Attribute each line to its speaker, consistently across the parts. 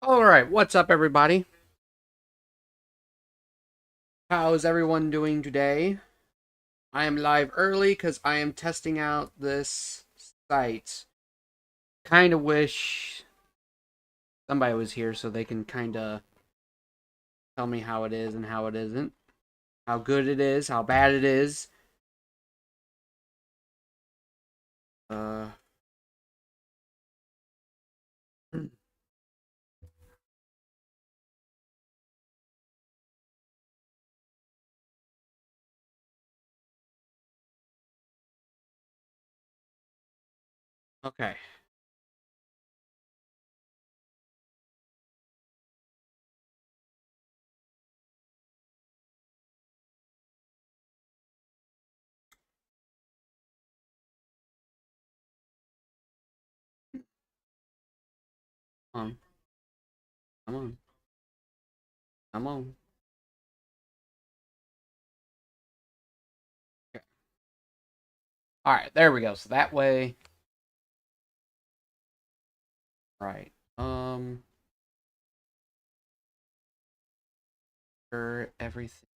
Speaker 1: Alright, what's up everybody? How's everyone doing today? I am live early because I am testing out this site. Kinda wish somebody was here so they can kinda tell me how it is and how it isn't. How good it is, how bad it is. Okay. Come on. Come on. Come on. Okay. Alright, there we go. So that way. Right. For everything.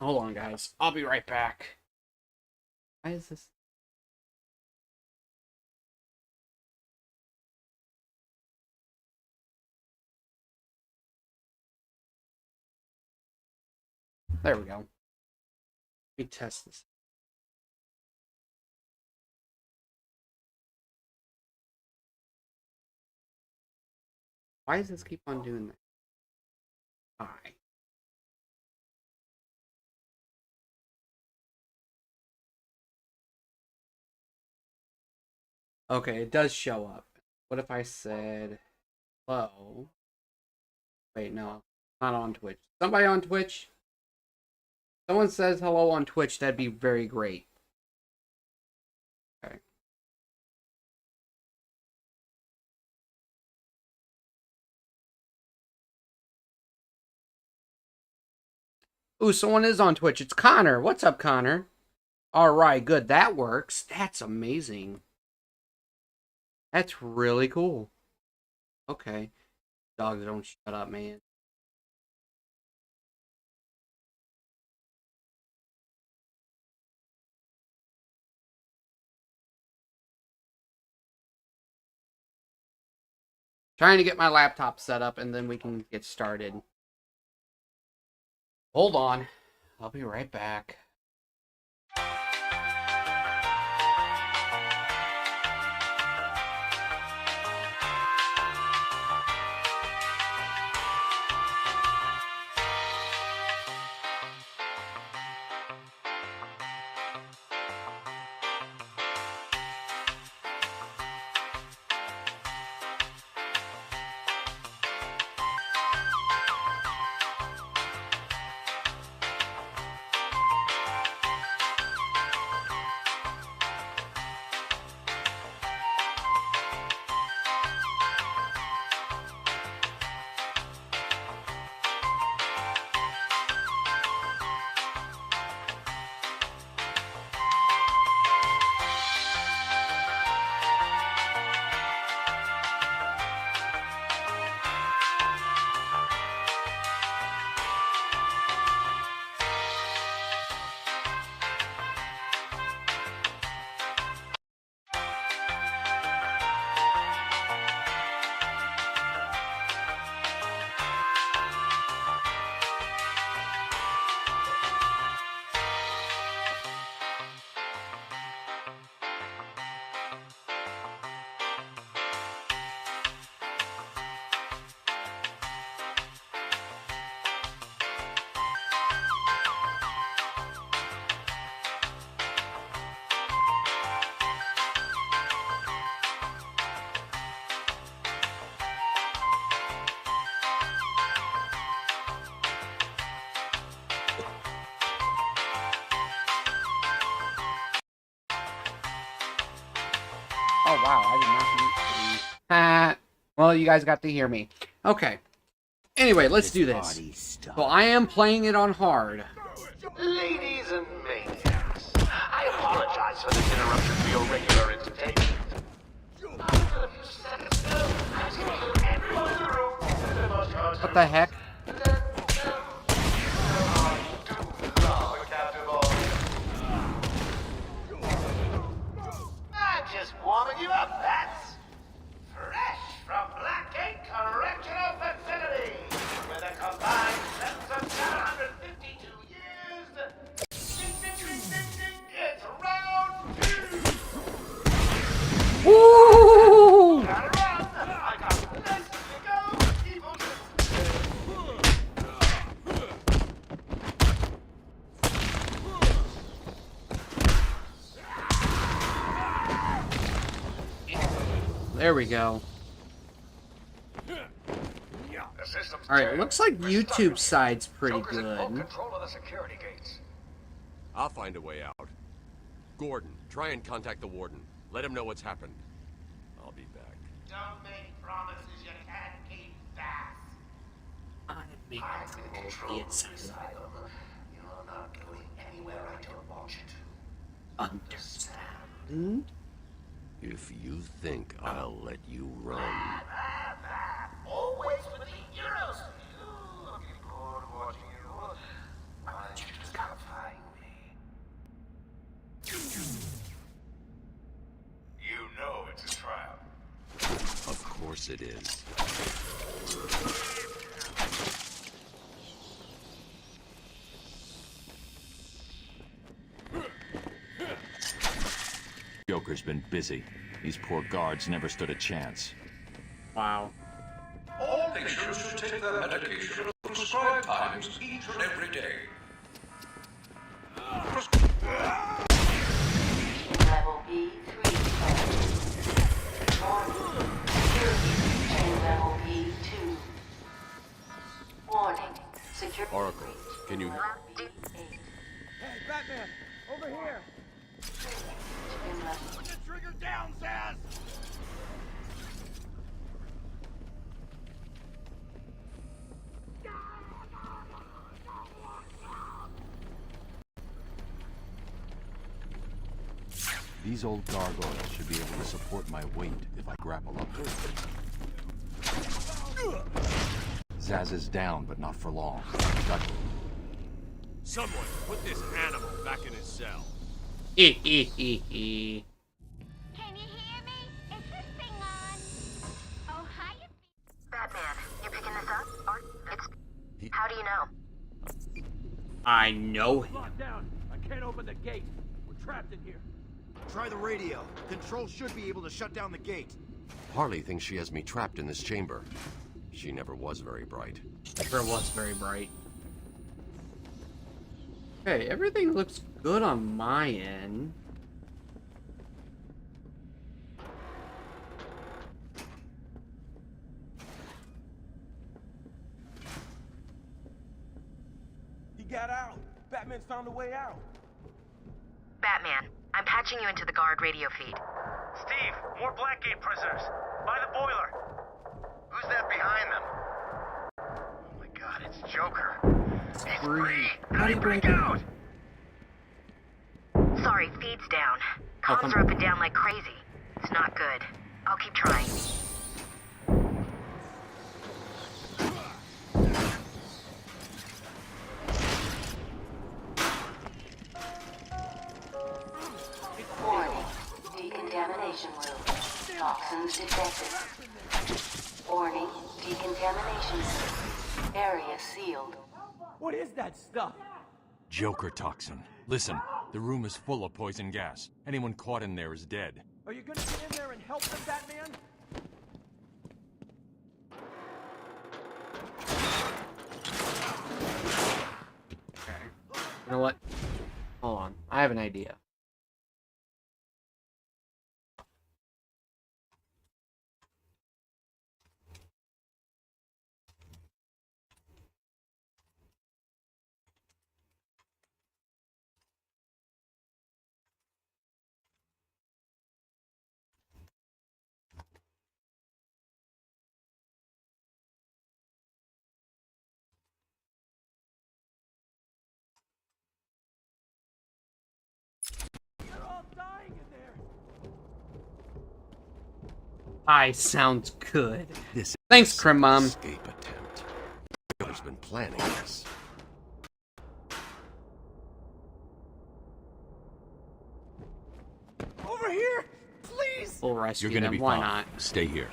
Speaker 1: Hold on, guys. I'll be right back. Why is this? There we go. Let me test this. Why does this keep on doing that? Why? Okay, it does show up. What if I said hello? Wait, no. Not on Twitch. Somebody on Twitch? Someone says hello on Twitch, that'd be very great. Okay. Ooh, someone is on Twitch. It's Connor. What's up, Connor? Alright, good. That works. That's amazing. That's really cool. Okay. Dogs don't shut up, man. Trying to get my laptop set up and then we can get started. Hold on. I'll be right back. Oh, wow. I did not see. Well, you guys got to hear me. Okay. Anyway, let's do this. So I am playing it on hard.
Speaker 2: transfer this interruption to your regular instantaneous.
Speaker 1: What the heck?
Speaker 2: I'm just warming you up, Bats. Fresh from Blackgate Correctional Facility, with a combined sentence of 752 years. Ding, ding, ding, ding, ding. It's round 2.
Speaker 1: Woo!
Speaker 2: Gotta run. I got this to go. Evil.
Speaker 1: There we go. Alright, it looks like YouTube side's pretty good.
Speaker 2: Control of the security gates.
Speaker 3: I'll find a way out. Gordon, try and contact the warden. Let him know what's happened. I'll be back.
Speaker 2: Don't make promises you can't keep, Bats.
Speaker 1: I'm in control of the asylum.
Speaker 2: You're not going anywhere I don't want you to.
Speaker 1: Understand?
Speaker 3: If you think I'll let you run...
Speaker 2: Always with the heroes. Looking forward to watching you. Why don't you just come find me? You know it's a trap.
Speaker 3: Of course it is.
Speaker 4: Joker's been busy. These poor guards never stood a chance.
Speaker 1: Wow.
Speaker 5: All patients should take their medication at prescribed times each and every day.
Speaker 6: Level B3. Security level B2. Warning. Security.
Speaker 3: Oracle, can you...
Speaker 7: Hey, Batman! Over here!
Speaker 2: Put the trigger down, Zaz!
Speaker 4: These old gargoyles should be able to support my weight if I grapple up. Zaz is down, but not for long. Got
Speaker 3: Someone put this animal back in his cell.
Speaker 1: Hee.
Speaker 8: Can you hear me? Is this thing on? Oh, hiya.
Speaker 6: Batman, you picking this up? Or it's... How do you know?
Speaker 1: I know him.
Speaker 7: Locked down! I can't open the gate! We're trapped in here!
Speaker 9: Try the radio. Control should be able to shut down the gate.
Speaker 3: Harley thinks she has me trapped in this chamber. She never was very bright.
Speaker 1: Sure was very bright. Okay, everything looks good on my end.
Speaker 7: He got out! Batman's found a way out!
Speaker 6: Batman, I'm patching you into the guard radio feed.
Speaker 2: Steve, more Blackgate prisoners. By the boiler. Who's that behind them? Oh my god, it's Joker. He's free. How do you break out?
Speaker 6: Sorry, feed's down. Comms are up and down like crazy. It's not good. I'll keep trying. Warning. Decontamination room. Toxins detected. Warning. Decontamination room. Area sealed.
Speaker 7: What is that stuff?
Speaker 4: Joker toxin. Listen, the room is full of poison gas. Anyone caught in there is dead.
Speaker 7: Are you gonna get in there and help them, Batman?
Speaker 1: You know what? Hold on. I have an idea. I sounds good.
Speaker 3: This
Speaker 1: Thanks,
Speaker 3: is
Speaker 1: Crim
Speaker 3: an
Speaker 1: Mom.
Speaker 3: escape attempt. Whoever's been planning this.
Speaker 9: Over here! Please!
Speaker 1: We'll rescue
Speaker 4: You're gonna
Speaker 1: them.
Speaker 4: be
Speaker 1: Why
Speaker 4: fine.
Speaker 1: not?
Speaker 4: Stay here.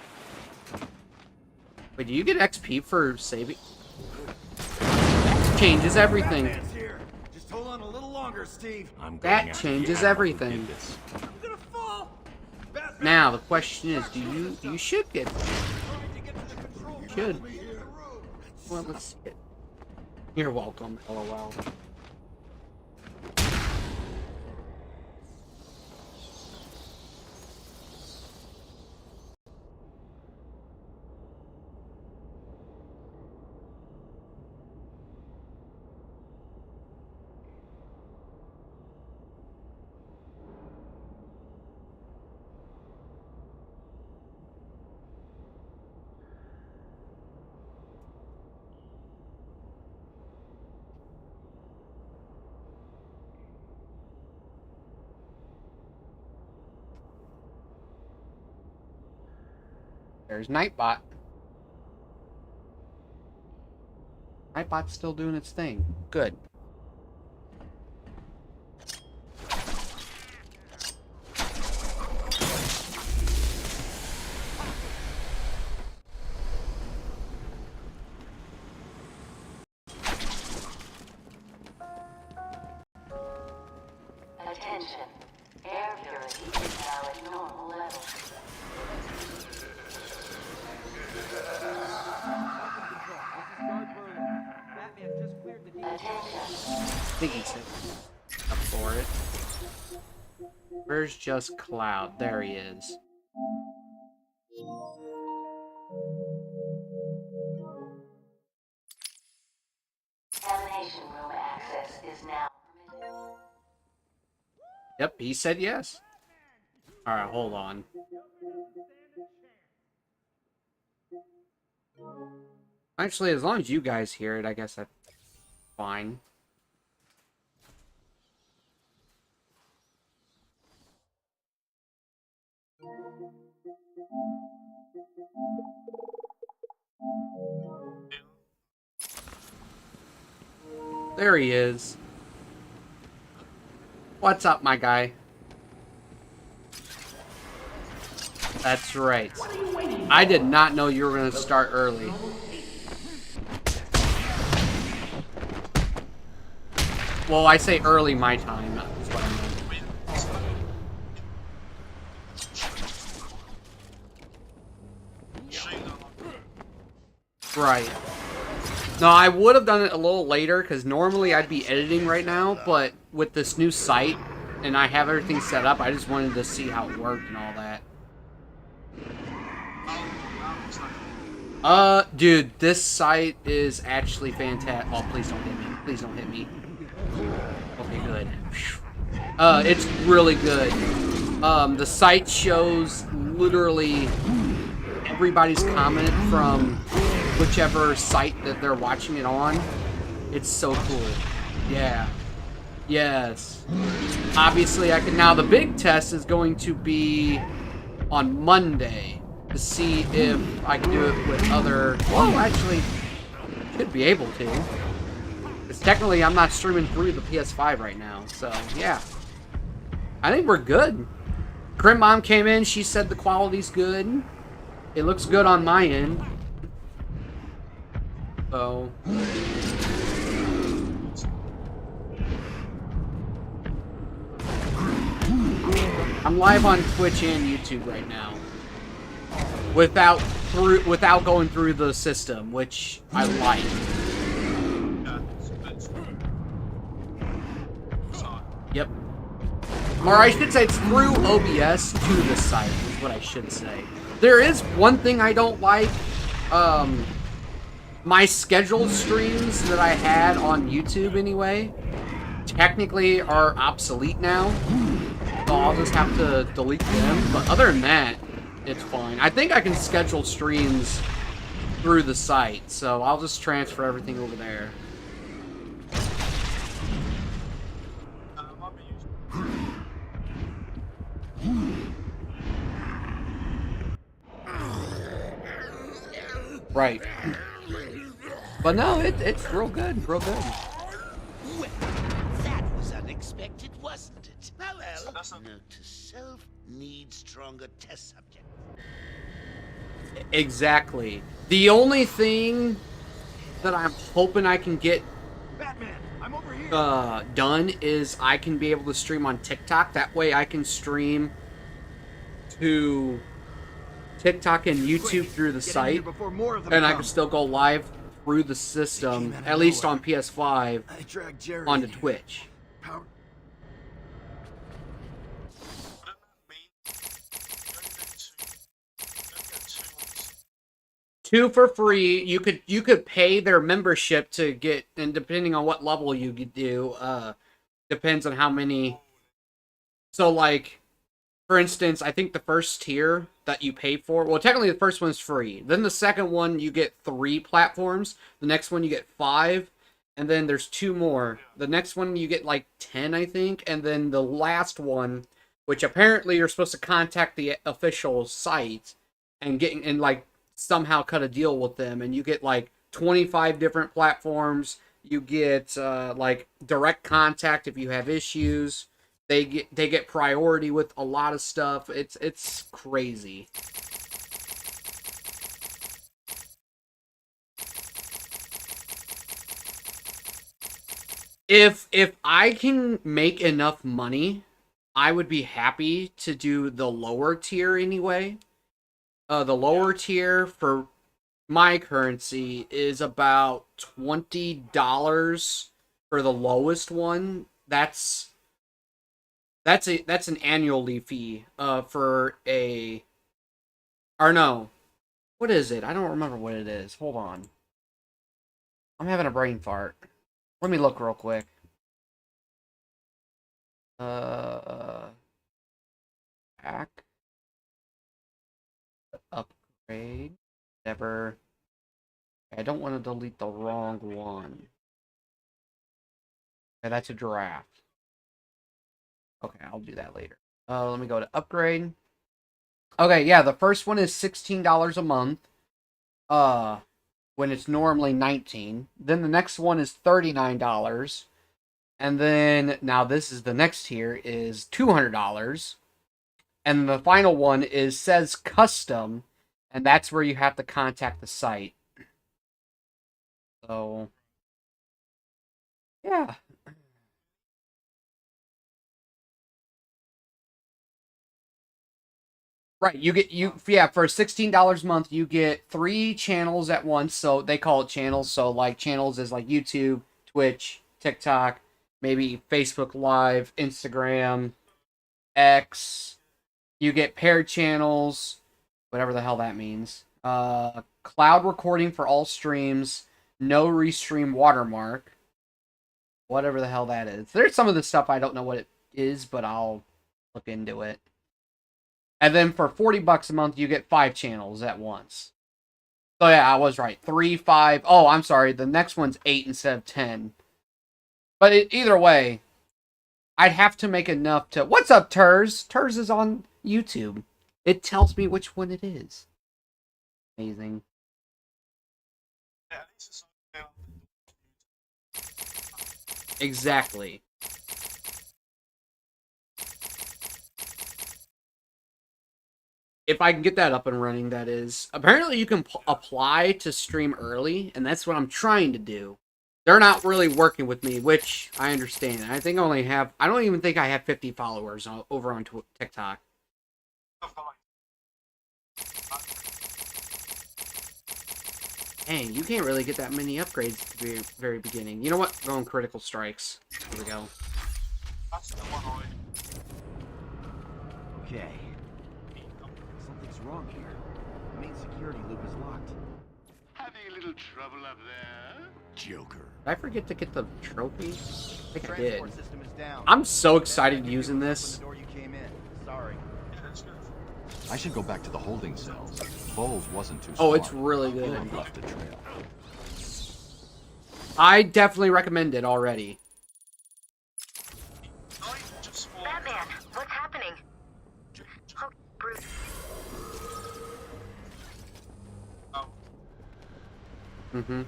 Speaker 1: Wait, do you get XP for saving? Changes everything.
Speaker 9: Batman's here. Just hold on a little longer, Steve.
Speaker 4: I'm
Speaker 1: That
Speaker 4: going after the
Speaker 1: changes
Speaker 4: animal who
Speaker 1: everything.
Speaker 4: did this.
Speaker 9: I'm gonna fall. Batman,
Speaker 1: Now the question is, do you should get?
Speaker 9: trying to get to the control room.
Speaker 1: Should.
Speaker 9: Let me in the room.
Speaker 1: Well, let's see it. You're welcome. LOL. There's Nightbot. Nightbot's still doing its thing. Good.
Speaker 6: Attention. Air purity is now at normal levels.
Speaker 1: I think he's up for it. Where's just Cloud? There he is.
Speaker 6: Examination room access is now permitted.
Speaker 1: Yep, he said yes. Alright, hold on. Actually, as long as you guys hear it, I guess that's fine. There he is. What's up, my guy? That's right. I did not know you were going to start early. Well, I say early my time. That's what I meant. Right. No, I would have done it a little later, because normally I'd be editing right now, but with this new site, and I have everything set up, I just wanted to see how it worked and all that. Dude, this site is actually fantastic. Oh, please don't hit me. Please don't hit me. Okay, good. It's really good. The site shows literally everybody's comment from whichever site that they're watching it on. It's so cool. Yeah. Yes. Obviously, I can now. The big test is going to be on Monday to see if I can do it with other. Well, actually, should be able to. Because technically, I'm not streaming through the PS5 right now. So yeah, I think we're good. Crim Mom came in. She said the quality's good. It looks good on my end. So. I'm live on Twitch and YouTube right now. Without going through the system, which I like. Yep. Or I should say it's through OBS to the site, is what I should say. There is one thing I don't like. My scheduled streams that I had on YouTube anyway, technically are obsolete now. So I'll just have to delete them. But other than that, it's fine. I think I can schedule streams through the site, so I'll just transfer everything over there. Right. But no, it's real good, real good.
Speaker 2: Well, that was unexpected, wasn't it? Oh well, note to self, need stronger test subjects.
Speaker 1: Exactly. The only thing that I'm hoping I can get
Speaker 9: Batman, I'm over here.
Speaker 1: done is I can be able to stream on TikTok. That way I can stream to TikTok and YouTube through the
Speaker 9: Get in here
Speaker 1: site,
Speaker 9: before more of them
Speaker 1: and I
Speaker 9: come.
Speaker 1: can still go live through the system,
Speaker 9: They came out of
Speaker 1: at least
Speaker 9: nowhere.
Speaker 1: on PS5,
Speaker 9: I dragged Jerry
Speaker 1: onto
Speaker 9: in here.
Speaker 1: Twitch.
Speaker 9: Power.
Speaker 1: Two for free. You could pay their membership to get, and depending on what level you do, depends on how many. So like, for instance, I think the first tier that you pay for, well, technically the first one's free. Then the second one you get 3 platforms. The next one you get 5, and then there's 2 more. The next one you get like 10, I think, and then the last one, which apparently you're supposed to contact the official site and like somehow cut a deal with them, and you get like 25 different platforms. You get like direct contact if you have issues. They get priority with a lot of stuff. It's crazy. If I can make enough money, I would be happy to do the lower tier anyway. The lower tier for my currency is about $20 for the lowest one. That's an annually fee for a, or no, what is it? I don't remember what it is. Hold on, I'm having a brain fart. Let me look real quick. Back, upgrade, never. I don't want to delete the wrong one. Okay, that's a draft. Okay, I'll do that later. Let me go to upgrade. Okay, yeah, the first one is $16 a month. When it's normally $19. Then the next one is $39. And then, now this is the next tier, is $200. And the final one says custom, and that's where you have to contact the site. So, yeah. Right, for $16 a month, you get 3 channels at once. So they call it channels. So like channels is like YouTube, Twitch, TikTok, maybe Facebook Live, Instagram, X. You get paired channels, whatever the hell that means. Cloud recording for all streams, no restream watermark, whatever the hell that is. There's some of the stuff I don't know what it is, but I'll look into it. And then for $40 a month, you get 5 channels at once. So yeah, I was right. 3, 5. Oh, I'm sorry. The next one's 8 instead of 10. But either way, I'd have to make enough to... What's up, Turs? Turs is on YouTube. It tells me which one it is. Amazing. Exactly. If I can get that up and running, that is. Apparently you can apply to stream early, and that's what I'm trying to do. They're not really working with me, which I understand. I don't even think I have 50 followers over on TikTok. Dang, you can't really get that many upgrades at the very beginning. You know what? Going critical strikes. Here we go.
Speaker 9: Okay. Something's wrong here. The main security loop is locked.
Speaker 2: Having a little trouble up there?
Speaker 9: Joker.
Speaker 1: Did I forget to get the trophy? I think I did.
Speaker 9: Transport system is down.
Speaker 1: I'm so excited using this.
Speaker 9: The door you came in. Sorry.
Speaker 4: I should go back to the holding cells. Bowles wasn't too
Speaker 1: Oh,
Speaker 4: smart.
Speaker 1: it's really
Speaker 4: He
Speaker 1: good.
Speaker 4: left a trail.
Speaker 1: I definitely recommend it already.
Speaker 6: Batman, what's happening? Oh, Bruce.
Speaker 1: Mm-hmm.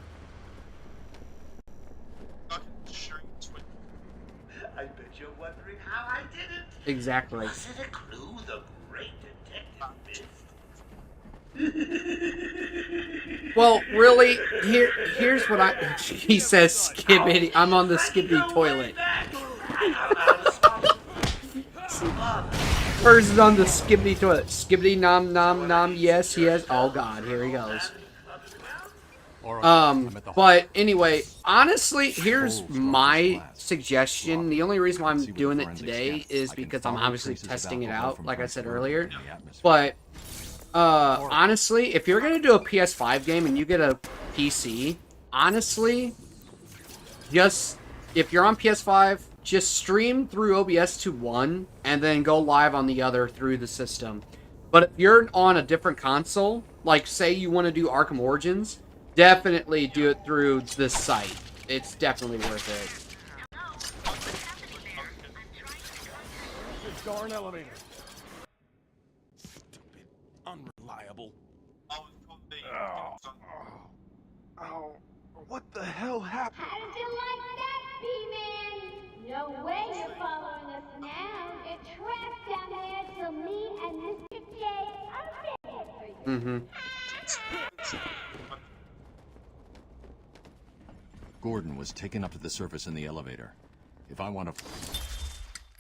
Speaker 2: I bet you're wondering how I did it.
Speaker 1: Exactly.
Speaker 2: Was it a clue the great detective missed?
Speaker 1: Well, really, here's what he says, Skibbity. I'm on the Skibbity toilet. Person's on the Skibbity toilet. Skibbity nom nom nom. Yes, yes. Oh God, here he goes. But anyway, honestly, here's my suggestion. The only reason why I'm doing it today is because I'm obviously testing it out, like I said earlier. But honestly, if you're gonna do a PS5 game and you get a PC, honestly, just if you're on PS5, just stream through OBS to one and then go live on the other through the system. But if you're on a different console, like say you want to do Arkham Origins, definitely do it through this site. It's definitely worth it.
Speaker 7: This darn elevator. Stupid. Unreliable. Oh, what the hell happened?
Speaker 8: How did you like that, B-Man? No way you're following us now. You're trapped down there till me and Mr. J are ready for you.
Speaker 1: Mm-hmm.
Speaker 4: Gordon was taken up to the surface in the elevator. If I want to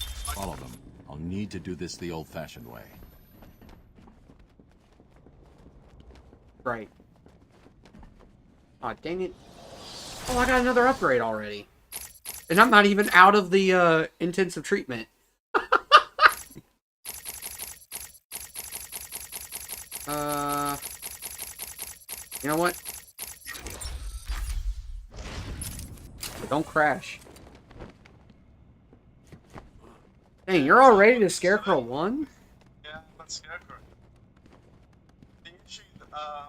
Speaker 4: follow them, I'll need to do this the old-fashioned way.
Speaker 1: Right. Aw, dang it. Oh, I got another upgrade already. And I'm not even out of the intensive treatment. You know what? Don't crash. Dang, you're already to Scarecrow 1?
Speaker 10: Yeah, but Scarecrow. The issue,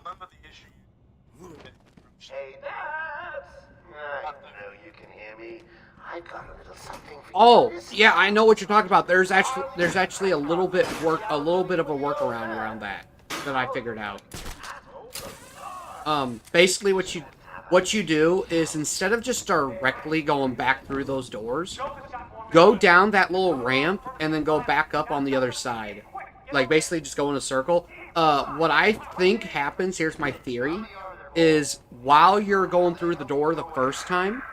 Speaker 10: remember the issue?
Speaker 2: Hey, Babs! I know you can hear me. I got a little something for you.
Speaker 1: Oh, yeah, I know what you're talking about. There's actually a little bit of a workaround around that I figured out. Basically what you do is instead of just directly going back through those doors, go down that little ramp and then go back up on the other side. Like basically just go in a circle. What I think happens, here's my theory, is while you're going through the door the first time,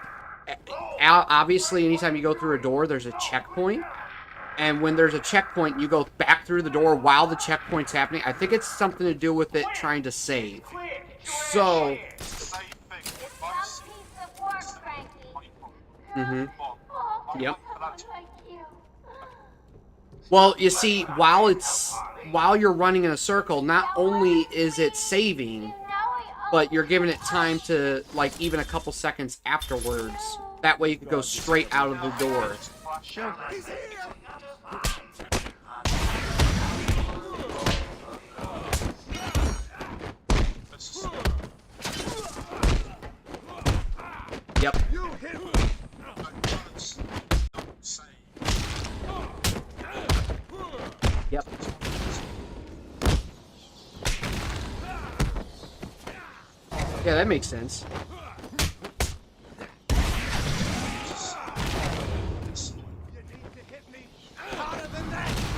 Speaker 1: obviously anytime you go through a door there's a checkpoint. And when there's a checkpoint, you go back through the door while the checkpoint's happening. I think it's something to do with it trying to save. So... Mm-hmm. Yep. Well, you see, while you're running in a circle, not only is it saving, but you're giving it time to, like, even a couple seconds afterwards. That way you can go straight out of the door. Yep. Yep. Yeah, that makes sense.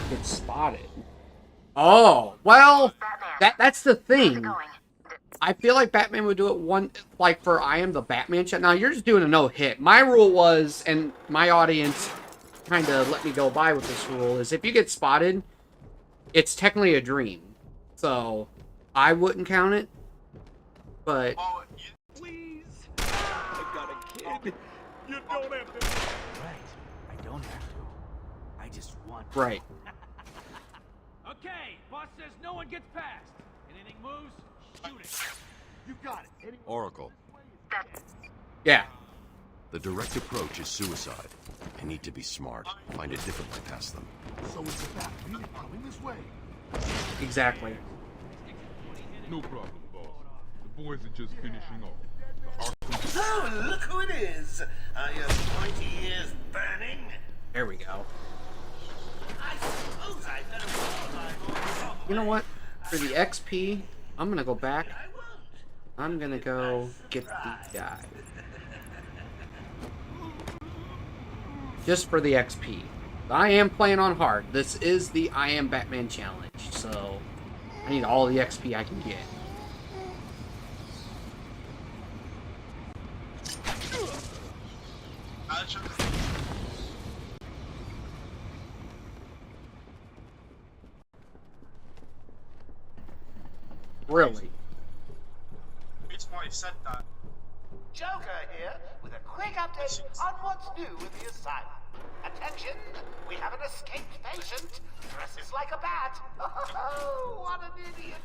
Speaker 1: Get spotted. Oh, well, that's the thing. I feel like Batman would do it like for I Am the Batman shot. Now, you're just doing a no-hit. My rule was, and my audience kind of let me go by with this rule, is if you get spotted, it's technically a dream. So, I wouldn't count it. But...
Speaker 7: Please! I got a kid. You don't have to...
Speaker 9: Right. I don't have to. I just want to.
Speaker 1: Right.
Speaker 7: Okay, boss says no one gets past. Anything moves, shoot it. You got it.
Speaker 3: Oracle,
Speaker 1: Yeah.
Speaker 3: the direct approach is suicide. I need to be smart. Find a different way past them.
Speaker 10: So it's about me coming this way.
Speaker 1: Exactly.
Speaker 11: No problem, boss. The boys are just finishing off.
Speaker 2: Oh, look who it is! Are your pointy ears burning?
Speaker 1: There we go.
Speaker 2: I suppose I better roll my voice.
Speaker 1: You know what? For the XP, I'm gonna go back.
Speaker 2: I won't.
Speaker 1: I'm gonna go get these guys. Just for the XP. I am playing on hard. This is the I Am Batman challenge, so I need all the XP I can get. Really?
Speaker 10: It's why he said that.
Speaker 2: Joker here with a quick update on what's new in the asylum. Attention, we have an escaped patient. Dresses like a bat. Oh, what an idiot.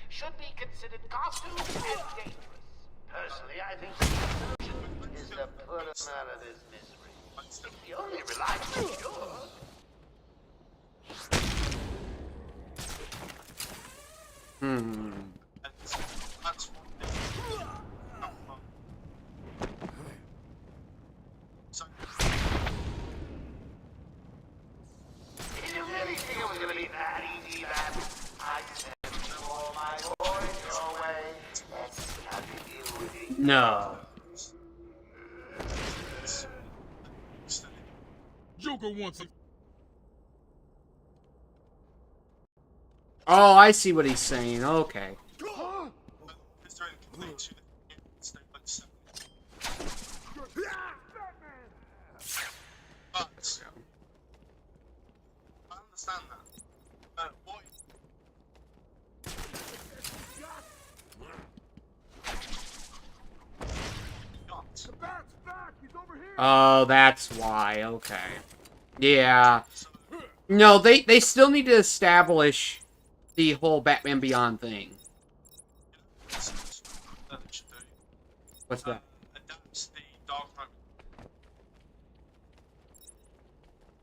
Speaker 2: Should be considered costume and dangerous. Personally, I think the solution is to put him out of this misery. It's the only reliable cure.
Speaker 10: That's so,
Speaker 2: Did you really think it was going to be that easy, man? I sent all my boys your way. Let's see how you deal with it.
Speaker 1: No.
Speaker 11: Joker wants a...
Speaker 1: Oh, I see what he's saying. Okay.
Speaker 10: is there any complete two state like 7? But I understand that. What?
Speaker 11: The bat's back! He's over here!
Speaker 1: Oh, that's why. Okay. Yeah. No, they still need to establish the whole Batman Beyond thing. What's that?
Speaker 10: Adapts the Dark Knight.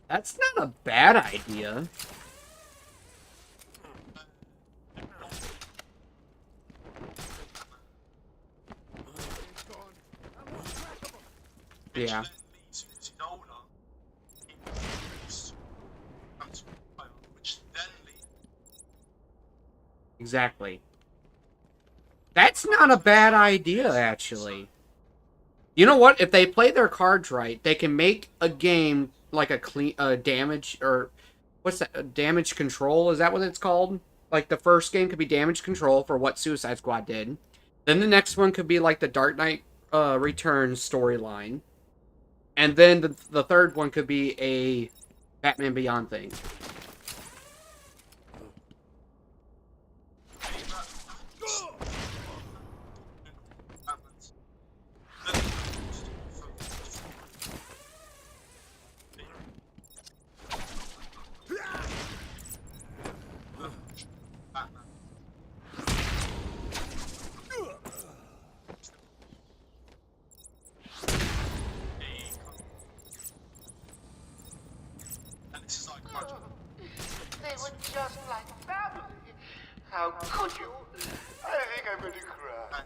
Speaker 1: That's not a bad idea. Yeah. Exactly. That's not a bad idea, actually. You know what? If they play their cards right, they can make a game like a clean damage, or what's that? Damage control? Is that what it's called? Like the first game could be damage control for what Suicide Squad did. Then the next one could be like the Dark Knight Returns storyline. And then the third one could be a Batman Beyond thing.
Speaker 2: They were just like family. How could you? I think I'm going to cry.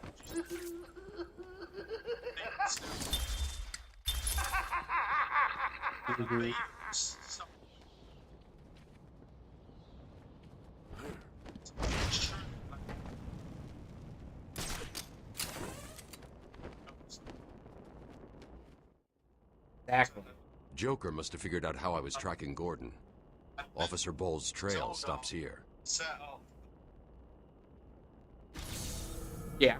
Speaker 1: Exactly.
Speaker 3: Joker must have figured out how I was tracking Gordon. Officer Bull's trail stops here.
Speaker 1: Yeah.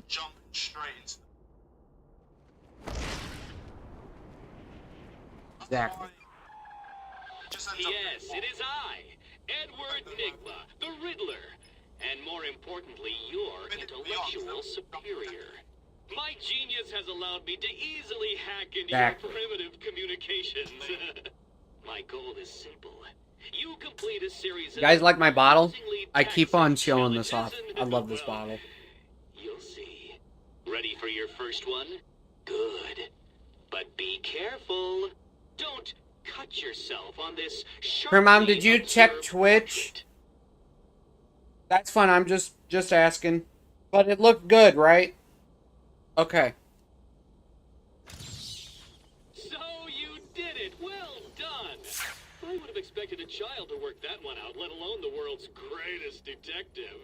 Speaker 10: Jump straight into
Speaker 1: Exactly.
Speaker 12: Yes, it is I, Edward Nigma, the Riddler, and more importantly, your intellectual superior. My genius has allowed me to easily hack into
Speaker 1: Exactly.
Speaker 12: your primitive communications. My goal is simple. You complete a series
Speaker 1: You guys
Speaker 12: of
Speaker 1: like my bottle?
Speaker 12: amazingly
Speaker 1: I keep on
Speaker 12: taxing
Speaker 1: showing this off.
Speaker 12: challenges
Speaker 1: I
Speaker 12: and,
Speaker 1: love this
Speaker 12: well,
Speaker 1: bottle.
Speaker 12: You'll see. Ready for your first one? Good. But be careful. Don't cut yourself on this
Speaker 1: Mom, did you check
Speaker 12: observed
Speaker 1: Twitch?
Speaker 12: portrait.
Speaker 1: That's fine. I'm just asking. But it looked good, right? Okay.
Speaker 12: So you did it. Well done. I would have expected expected a child to work that one out, let alone the world's greatest detective.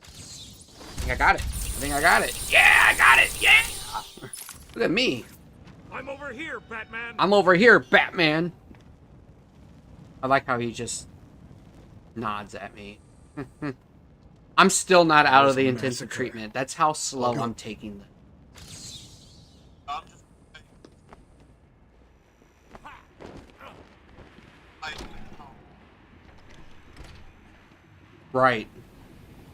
Speaker 1: I think I got it. I think I got it. Yeah, I got it. Yeah. Look at me.
Speaker 11: I'm over here, Batman.
Speaker 1: I'm over here, Batman. I like how he just nods at me. I'm still not out of the intensive treatment. That's how slow I'm taking them. Right.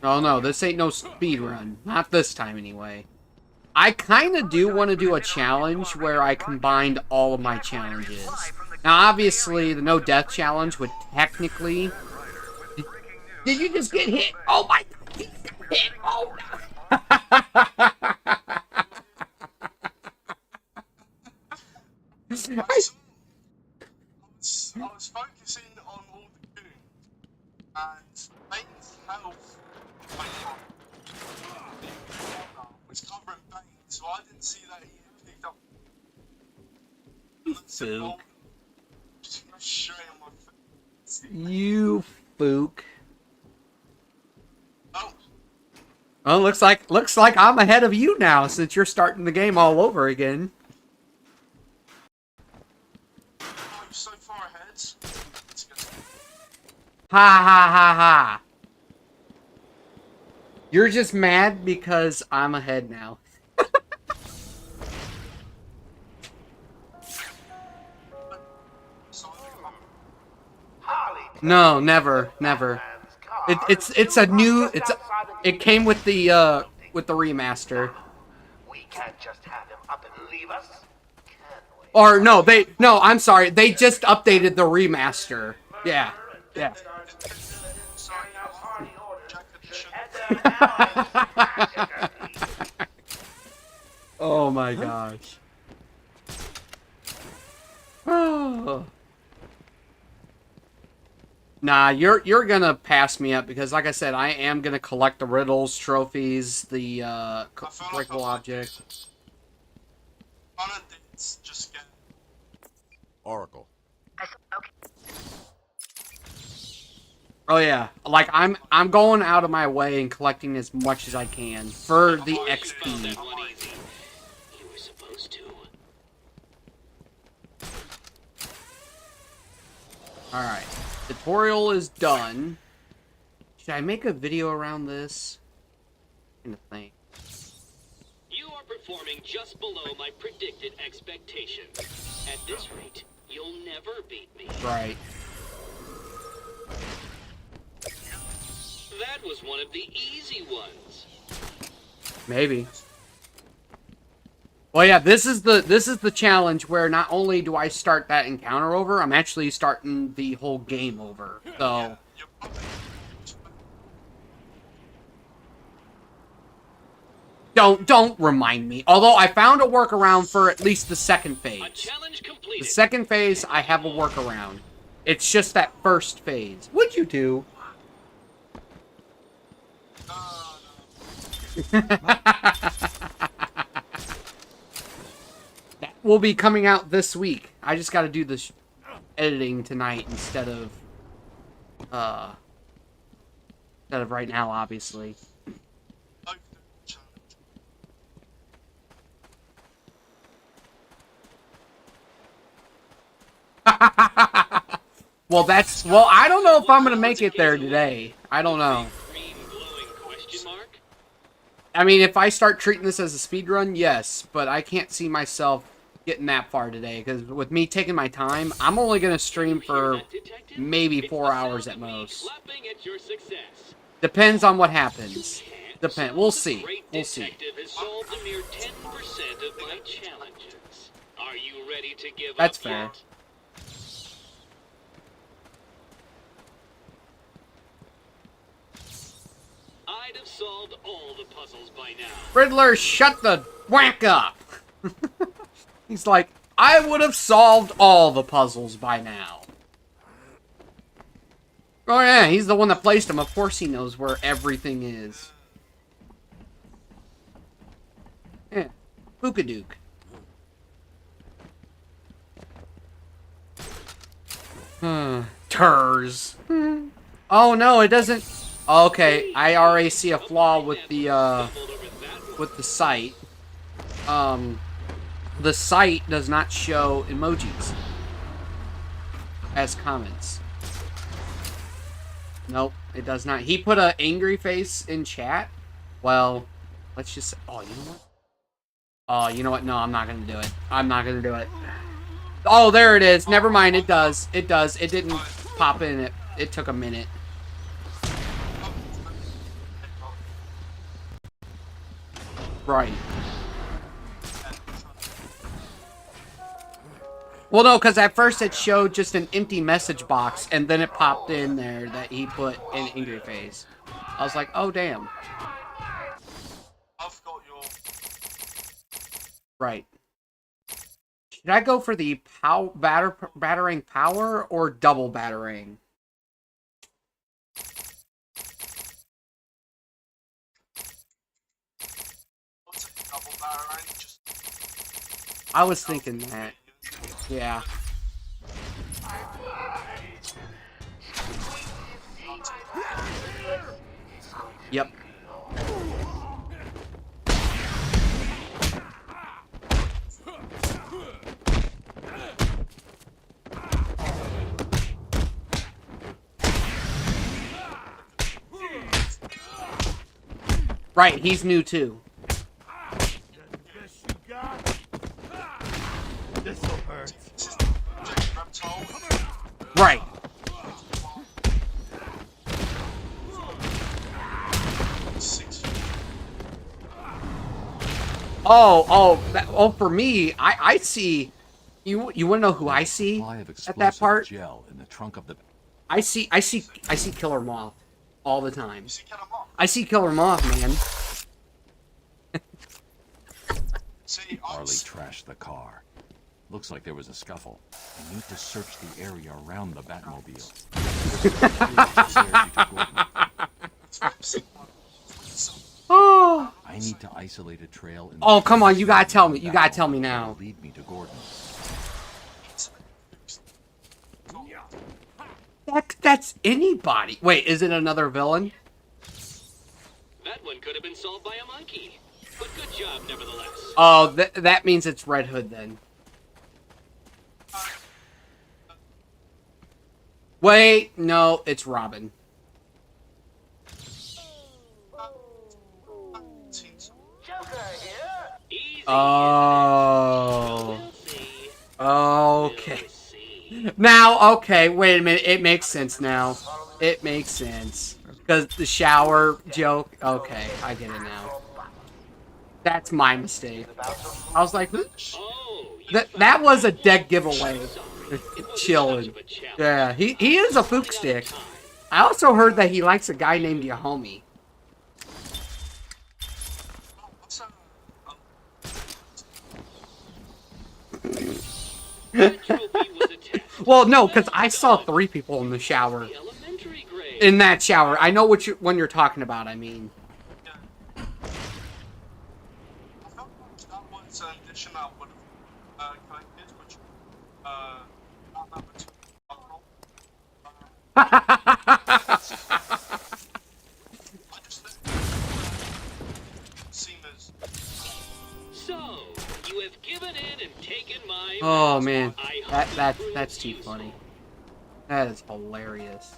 Speaker 1: Oh no, this ain't no speed run. Not this time anyway. I kind of do want to do a challenge where I combined all of my challenges. Now obviously the no death challenge would technically... Did you just get hit? Oh my god, he got hit! Oh no!
Speaker 10: I was focusing on all the goon, and Bane's health was covering Bane, so I didn't see that he had picked up.
Speaker 1: Fook.
Speaker 10: Straight on my face.
Speaker 1: You fook.
Speaker 10: Oh.
Speaker 1: Oh, looks like I'm ahead of you now since you're starting the game all over again.
Speaker 10: So far ahead.
Speaker 1: Ha ha ha ha. You're just mad because I'm ahead now. No, never, never. It came with the remaster.
Speaker 2: We can't just have him up and leave us, can we?
Speaker 1: Or no, I'm sorry. They just updated the remaster. Yeah. Yeah. Oh my gosh. Oh. Nah, you're gonna pass me up because, like I said, I am gonna collect the riddles, trophies, the breakable object.
Speaker 10: Just get
Speaker 3: Oracle.
Speaker 1: Oh yeah, like I'm going out of my way and collecting as much as I can for the XP.
Speaker 12: You were supposed to.
Speaker 1: All right, tutorial is done. Should I make a video around this? I'm trying to think.
Speaker 12: You are performing just below my predicted expectations. At this rate, you'll never beat me.
Speaker 1: Right.
Speaker 12: That was one of the easy ones.
Speaker 1: Maybe. Well, yeah, this is the challenge where not only do I start that encounter over, I'm actually starting the whole game over. So. Don't remind me. Although I found a workaround for at least the second phase. The second phase, I have a workaround. It's just that first phase. What'd you do? That will be coming out this week. I just got to do the editing tonight instead of right now, obviously. Well, I don't know if I'm gonna make it there today. I don't know. I mean, if I start treating this as a speed run, yes, but I can't see myself getting that far today because with me taking my time, I'm only gonna stream for maybe 4 hours at most. Depends on what happens. We'll see. We'll see. That's fair.
Speaker 12: I'd have solved all the puzzles by now.
Speaker 1: Riddler, shut the whack up! He's like, I would have solved all the puzzles by now. Oh yeah, he's the one that placed them. Of course he knows where everything is. Yeah, Bookadook. Turs. Oh no, it doesn't. Okay, I already see a flaw with the site. The site does not show emojis as comments. Nope, it does not. He put an angry face in chat. Well, let's just. Oh, you know what? Oh, you know what? No, I'm not gonna do it. I'm not gonna do it. Oh, there it is. Never mind. It does. It does. It didn't pop in. It took a minute. Right. Well, no, because at first it showed just an empty message box, and then it popped in there that he put an angry face. I was like, oh, damn.
Speaker 10: I've got your...
Speaker 1: Right. Should I go for the battering power or double battering?
Speaker 10: I'll take double battering, just...
Speaker 1: I was thinking that. Yeah. Yep. Right, he's new too.
Speaker 7: This'll hurt.
Speaker 1: Right. Oh, for me, I see. You want to know who I see at that part?
Speaker 4: Gel in the trunk of the...
Speaker 1: I see Killer Moth all the time. I see Killer Moth, man.
Speaker 4: Harley trashed the car. Looks like there was a scuffle. I need to search the area around the Batmobile.
Speaker 1: Oh.
Speaker 4: I need to isolate a trail.
Speaker 1: Oh, come on! You gotta tell me. You gotta tell me now.
Speaker 4: Lead me to Gordon.
Speaker 1: That's anybody. Wait, is it another villain?
Speaker 12: That one could have been solved by a monkey. But good job, nevertheless.
Speaker 1: Oh, that means it's Red Hood then. Wait, no, it's Robin. Oh. Okay. Now, okay, wait a minute. It makes sense now. It makes sense. Because the shower joke. Okay, I get it now. That's my mistake. I was like, that was a dead giveaway. Chilling. Yeah, he is a fook stick. I also heard that he likes a guy named Yahomie. Well, no, because I saw 3 people in the shower. In that shower. I know which one you're talking about, I mean.
Speaker 12: So, you have given in and taken my...
Speaker 1: Oh man, that's too funny. That is hilarious.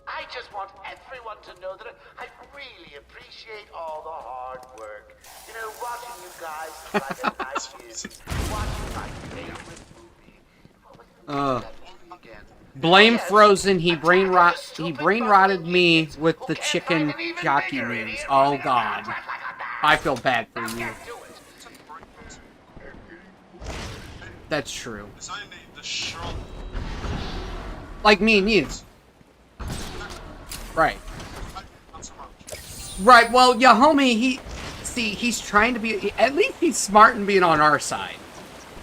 Speaker 2: I just want everyone to know that I really appreciate all the hard work. You know, watching you guys is like a nice is. Watching my favorite movie. What was the name of that movie again?
Speaker 1: Blame Frozen. He brain rotted me with the chicken jockey memes. Oh God, I feel bad for you. That's true. Like me and you. Right. Right, well, Yahomie, he's trying to be, at least he's smart in being on our side.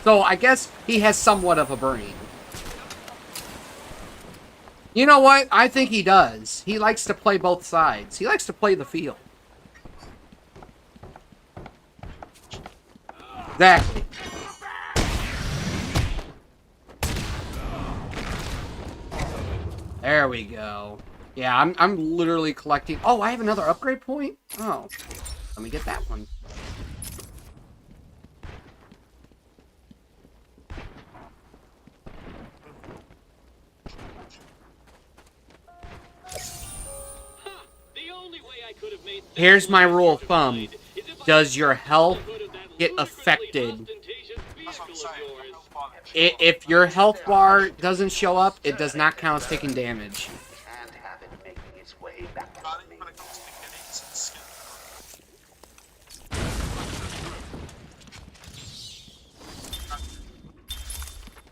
Speaker 1: So, I guess he has somewhat of a brain. You know what? I think he does. He likes to play both sides. He likes to play the field. Exactly. There we go. Yeah, I'm literally collecting. Oh, I have another upgrade point? Oh. Let me get that one. Here's my rule of thumb. Does your health get affected? If your health bar doesn't show up, it does not count as taking damage.
Speaker 2: Can't have it making its way back to me.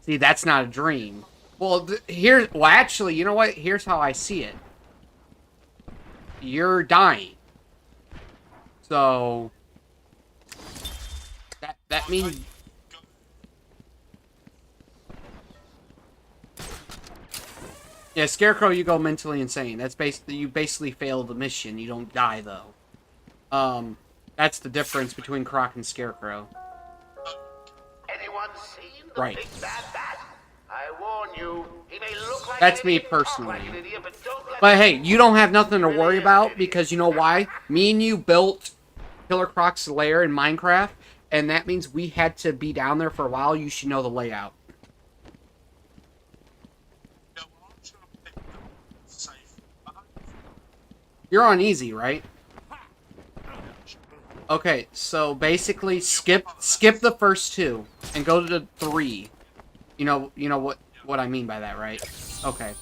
Speaker 1: See, that's not a dream. Well, well, actually, you know what? Here's how I see it. You're dying. So that means yeah, Scarecrow, you go mentally insane. That's basically you basically fail the mission. You don't die though. That's the difference between Croc and Scarecrow.
Speaker 2: Anyone seen the
Speaker 1: Right.
Speaker 2: big bad bat? I warn you, he may look like
Speaker 1: That's
Speaker 2: an
Speaker 1: me
Speaker 2: idiot, talk
Speaker 1: personally.
Speaker 2: like an idiot, but don't let
Speaker 1: But
Speaker 2: him-
Speaker 1: hey, you don't have nothing to worry about because you know why? Me and you built Killer Croc's lair in Minecraft, and that means we had to be down there for a while. You should know the layout. You're on easy, right? Okay, so basically skip the first two and go to the 3. You know what I mean by that, right? Okay.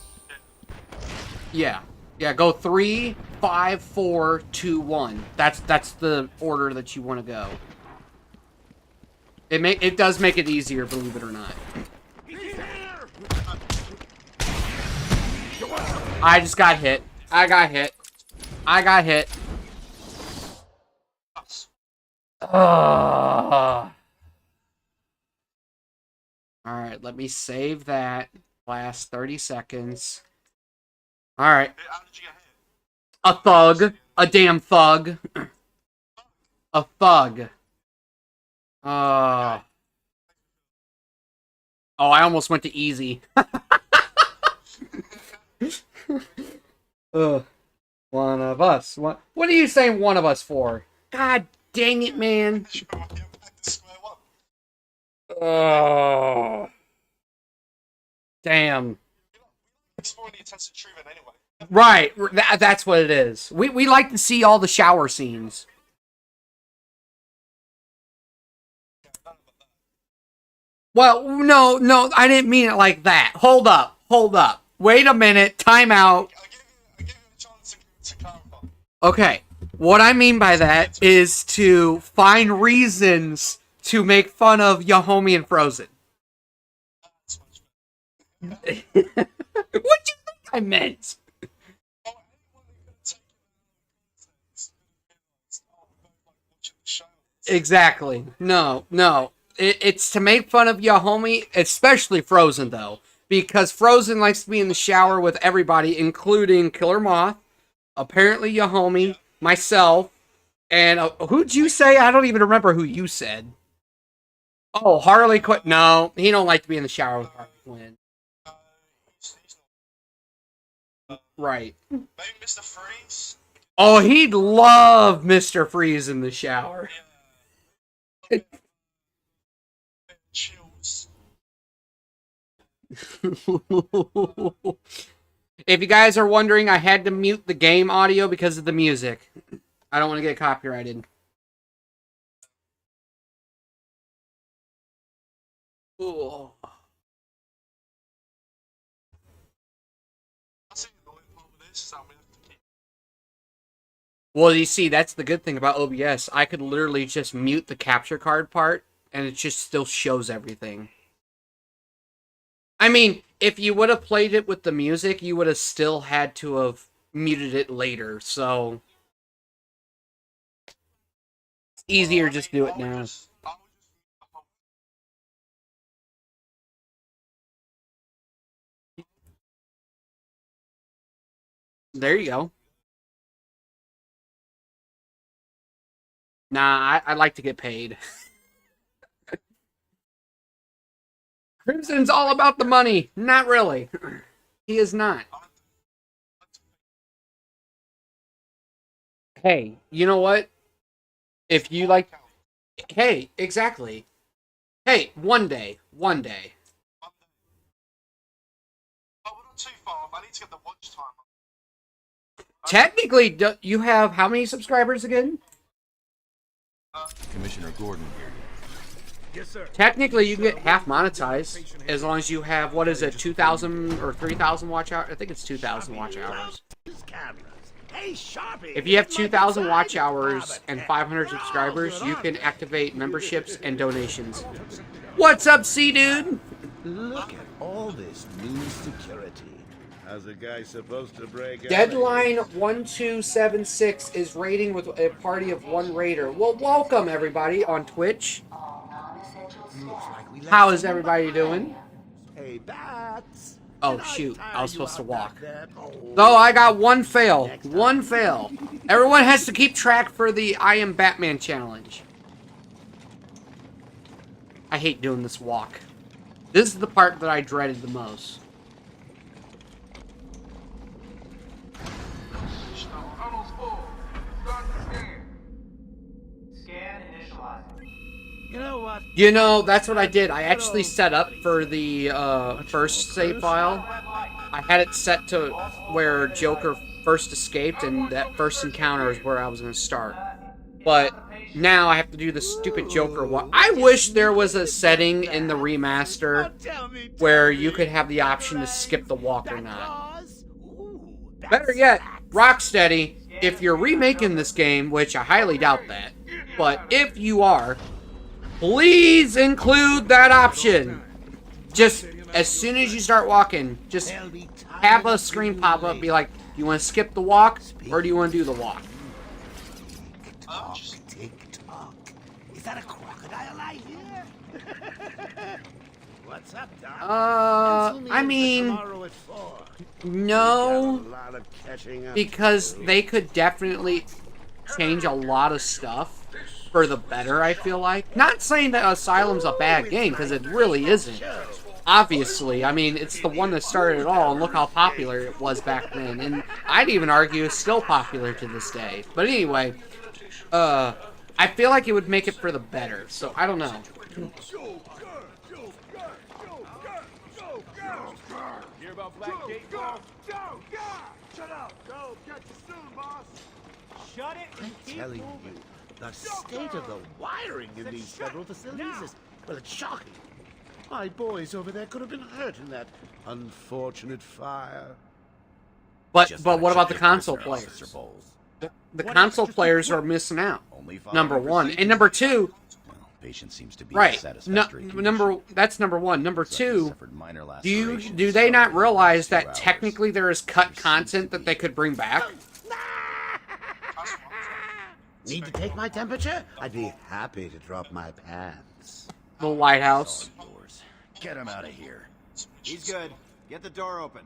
Speaker 1: Yeah. Yeah, go 3, 5, 4, 2, 1. That's the order that you want to go. It does make it easier, believe it or not. I just got hit. I got hit. Alright, let me save that. Last 30 seconds. Alright. A thug. A damn thug. A thug. Oh, I almost went to easy. One of us. What are you saying one of us for? God dang it, man. Oh. Damn. Right, that's what it is. We like to see all the shower scenes. Well, no, I didn't mean it like that. Hold up. Wait a minute, time out. Okay, what I mean by that is to find reasons to make fun of Yahomie and Frozen. What'd you think I meant? Exactly. No. It's to make fun of Yahomie, especially Frozen, though. Because Frozen likes to be in the shower with everybody, including Killer Moth, apparently Yahomie, myself, and who'd you say? I don't even remember who you said. Oh, Harley Quinn. No, he don't like to be in the shower with Harley Quinn. Right.
Speaker 10: Maybe Mr. Freeze?
Speaker 1: Oh, he'd love Mr. Freeze in the shower.
Speaker 10: Chills.
Speaker 1: If you guys are wondering, I had to mute the game audio because of the music. I don't want to get copyrighted. Ooh. Well, you see, that's the good thing about OBS. I could literally just mute the capture card part, and it just still shows everything. I mean, if you would have played it with the music, you would have still had to have muted it later, so... It's easier just do it now. There you go. Nah, I like to get paid. Crimson's all about the money. Not really. He is not. Hey, you know what? If you like, hey, exactly. Hey, one day.
Speaker 10: Oh, we're not too far off. I need to get the watch time up.
Speaker 1: Technically, you have how many subscribers again?
Speaker 4: Commissioner Gordon here.
Speaker 7: Yes, sir.
Speaker 1: Technically, you get half monetized as long as you have, what is it, 2,000 or 3,000 watch hours? I think it's 2,000 watch hours. If you have 2,000 watch hours and 500 subscribers, you can activate memberships and donations. What's up, C-Dude?
Speaker 2: Look at all this new security. How's a guy supposed to break out?
Speaker 1: Deadline 1276 is raiding with a party of one raider. Well, welcome, everybody, on Twitch. How is everybody doing?
Speaker 2: Hey, Bats.
Speaker 1: Oh, shoot. I was supposed to walk. Though I got one fail. One fail. Everyone has to keep track for the I Am Batman challenge. I hate doing this walk. This is the part that I dreaded the most.
Speaker 7: You know what?
Speaker 1: You know, that's what I did. I actually set up for the first save file. I had it set to where Joker first escaped, and that first encounter is where I was going to start. But now I have to do the stupid Joker walk. I wish there was a setting in the remaster where you could have the option to skip the walk or not. Better yet, Rocksteady, if you're remaking this game, which I highly doubt that, but if you are, please include that option. Just as soon as you start walking, just have a screen pop up, be like, do you want to skip the walk or do you want to do the walk?
Speaker 2: Tick-tock. Is that a crocodile I hear? What's up, Doc?
Speaker 1: I mean, no, because they could definitely change a lot of stuff for the better, I feel like. Not saying that Asylum's a bad game, because it really isn't. Obviously, I mean, it's the one that started it all, and look how popular it was back then. And I'd even argue it's still popular to this day. But anyway, I feel like it would make it for the better, so I don't know.
Speaker 7: Hear about Black Gate?
Speaker 10: Shut up. Go. Catch you soon, boss.
Speaker 7: Shut it and keep
Speaker 2: Telling you, the state of the wiring in these federal facilities is, well, it's shocking. My boys over there could have been hurt in that unfortunate fire.
Speaker 1: But what about the console players? The console players are missing out. Number one, and number two.
Speaker 4: Patient seems to be
Speaker 1: right. That's number one. Number two. Do they not realize that technically there is cut content that they could bring back?
Speaker 2: Need to take my temperature? I'd be happy to drop my pants.
Speaker 1: The lighthouse.
Speaker 9: Get him out of here. He's good. Get the door open.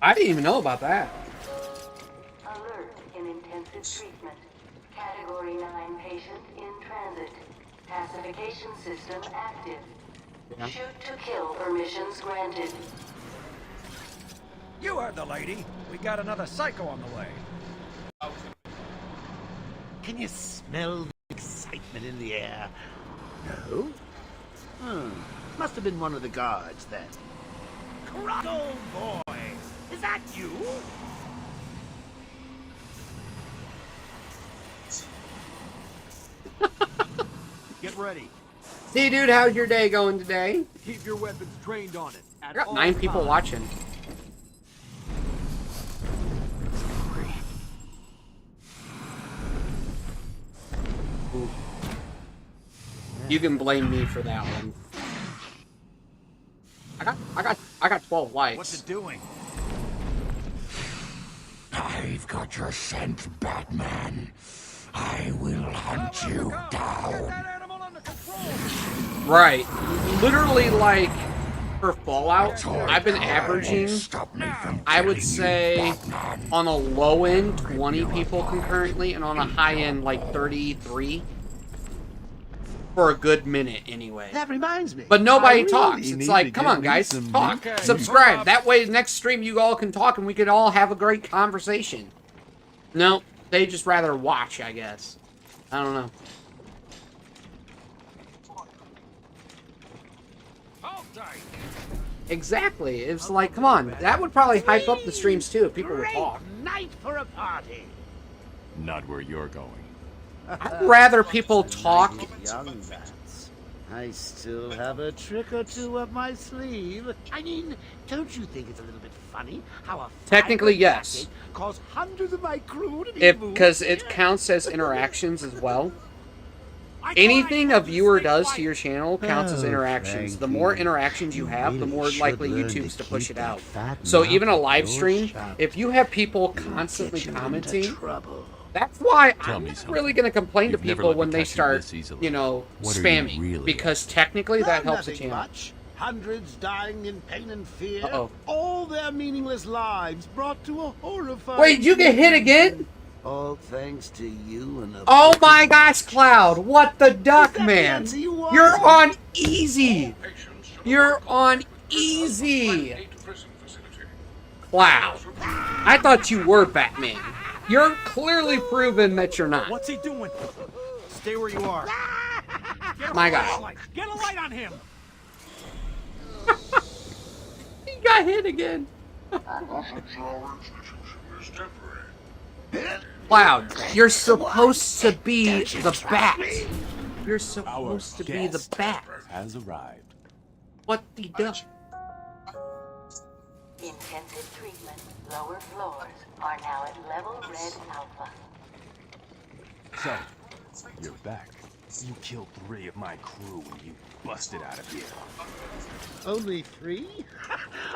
Speaker 1: I didn't even know about that.
Speaker 6: Alert in intensive treatment. Category 9 patient in transit. Pacification system active.
Speaker 1: Yeah.
Speaker 6: Shoot to kill permissions granted.
Speaker 7: You heard the lady. We got another psycho on the way.
Speaker 2: Can you smell the excitement in the air? No? Must have been one of the guards then. Crocodile boy! Is that you?
Speaker 9: Get ready.
Speaker 1: See, dude, how's your day going today?
Speaker 7: Keep your weapons trained on it.
Speaker 1: I got 9 people watching. Ooh. You can blame me for that one. I got 12 likes.
Speaker 9: What's it doing?
Speaker 5: I've got your scent, Batman. I will hunt you down.
Speaker 1: Right. Literally, like, for Fallout, I've been averaging, I would say, on a low end, 20 people concurrently, and on a high end, like 33. For a good minute, anyway.
Speaker 2: That reminds me.
Speaker 1: But nobody talks. It's like, come on, guys, talk. Subscribe. That way, next stream, you all can talk, and we can all have a great conversation. No, they just rather watch, I guess. I don't know. Exactly. It's like, come on. That would probably hype up the streams too if people would talk.
Speaker 2: Night for a party.
Speaker 4: Not where you're going.
Speaker 1: I'd rather people talk.
Speaker 2: Young bats. I still have a trick or two up my sleeve. I mean, don't you think it's a little bit funny how a
Speaker 1: Technically, yes.
Speaker 2: caused hundreds of my crew to be
Speaker 1: Because it counts as interactions as well. Anything a viewer does to your channel counts as interactions. The more interactions you have, the more likely YouTube's to push it out. So even a live stream, if you have people constantly commenting, that's why I'm not really going to complain to people when they start, you know, spamming. Because technically that helps the channel.
Speaker 2: Hundreds dying in pain and fear.
Speaker 1: Uh-oh.
Speaker 2: All their meaningless lives brought to a horrifying...
Speaker 1: Wait, you get hit again?
Speaker 2: All thanks to you and a...
Speaker 1: Oh my gosh, Cloud! What the duck, man? You're on easy! You're on easy! Cloud. I thought you were Batman. You're clearly proven that you're not.
Speaker 7: What's he doing? Stay where you are.
Speaker 1: My God.
Speaker 7: Get a light on him!
Speaker 1: He got hit again. Cloud, you're supposed to be the bat. You're supposed to be the bat.
Speaker 4: Has arrived.
Speaker 1: What the duck?
Speaker 6: Intensive treatment. Lower floors are now at level red alpha.
Speaker 9: So, you're back. You killed 3 of my crew when you busted out of here.
Speaker 2: Only 3?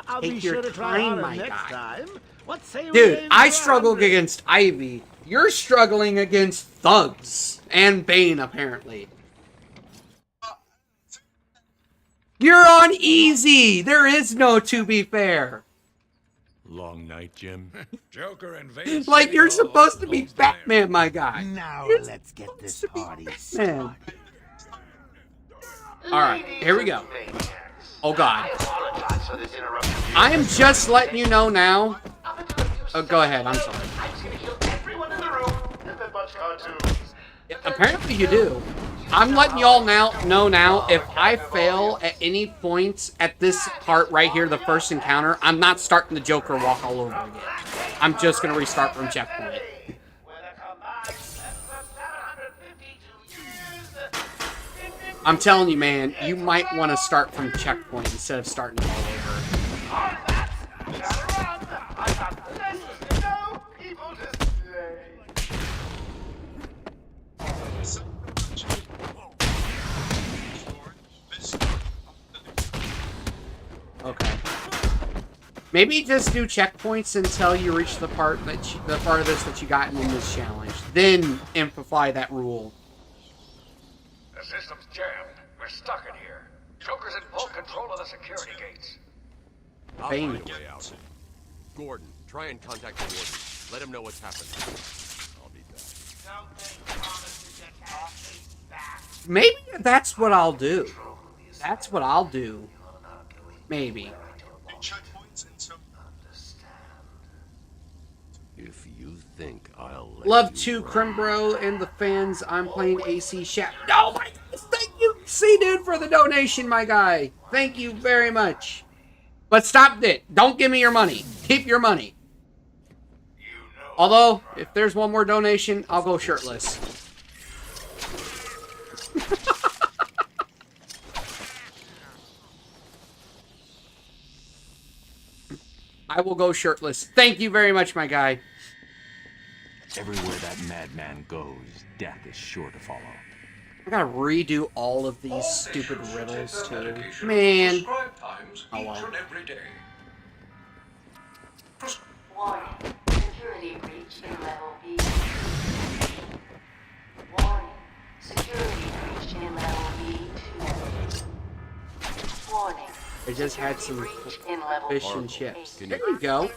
Speaker 2: I'll
Speaker 1: Take
Speaker 2: be
Speaker 1: your
Speaker 2: sure to try
Speaker 1: time,
Speaker 2: harder
Speaker 1: my
Speaker 2: next
Speaker 1: guy.
Speaker 2: time. What say we
Speaker 1: Dude,
Speaker 2: aim
Speaker 1: I
Speaker 2: for
Speaker 1: struggled
Speaker 2: 100?
Speaker 1: against Ivy. You're struggling against thugs. And Bane, apparently. You're on easy! There is no to be fair.
Speaker 3: Long night, Jim.
Speaker 11: Joker invades.
Speaker 1: Like, you're supposed to be Batman, my guy.
Speaker 2: Now
Speaker 1: You're
Speaker 2: let's get this
Speaker 1: supposed to be
Speaker 2: party
Speaker 1: Batman. Alright, here we go. Oh god. I am just letting you know now. Oh, go ahead, I'm sorry. Apparently you do. I'm letting y'all know now, if I fail at any points at this part right here, the first encounter, I'm not starting the Joker walk all over again. I'm just going to restart from checkpoint. I'm telling you, man, you might want to start from checkpoint instead of starting it all over. Okay. Maybe just do checkpoints until you reach the part that the farthest that you gotten in this challenge. Then amplify that rule.
Speaker 13: The system's jammed. We're stuck in here. Joker's in full control of the security gates.
Speaker 3: I'll
Speaker 1: Bane.
Speaker 3: find a way out. Gordon, try and contact the warden. Let him know what's happened. I'll be back.
Speaker 1: Maybe that's what I'll do. That's what I'll do. Maybe.
Speaker 3: If you think I'll let
Speaker 1: Love
Speaker 3: you
Speaker 1: to
Speaker 3: run.
Speaker 1: Crimbro and the fans. I'm playing AC Shaft. Oh my goodness, thank you, C-Dude, for the donation, my guy. Thank you very much. But stop it. Don't give me your money. Keep your money. Although, if there's one more donation, I'll go shirtless. I will go shirtless. Thank you very much, my guy.
Speaker 4: Everywhere that madman goes, death is sure to follow.
Speaker 1: I gotta redo all of these stupid riddles, too. Man. Oh, well.
Speaker 6: Warning. Security breach in level B. Warning. Security breach in level B2. Warning.
Speaker 1: I just had some
Speaker 6: Breach in level
Speaker 1: fish and chips. There we go.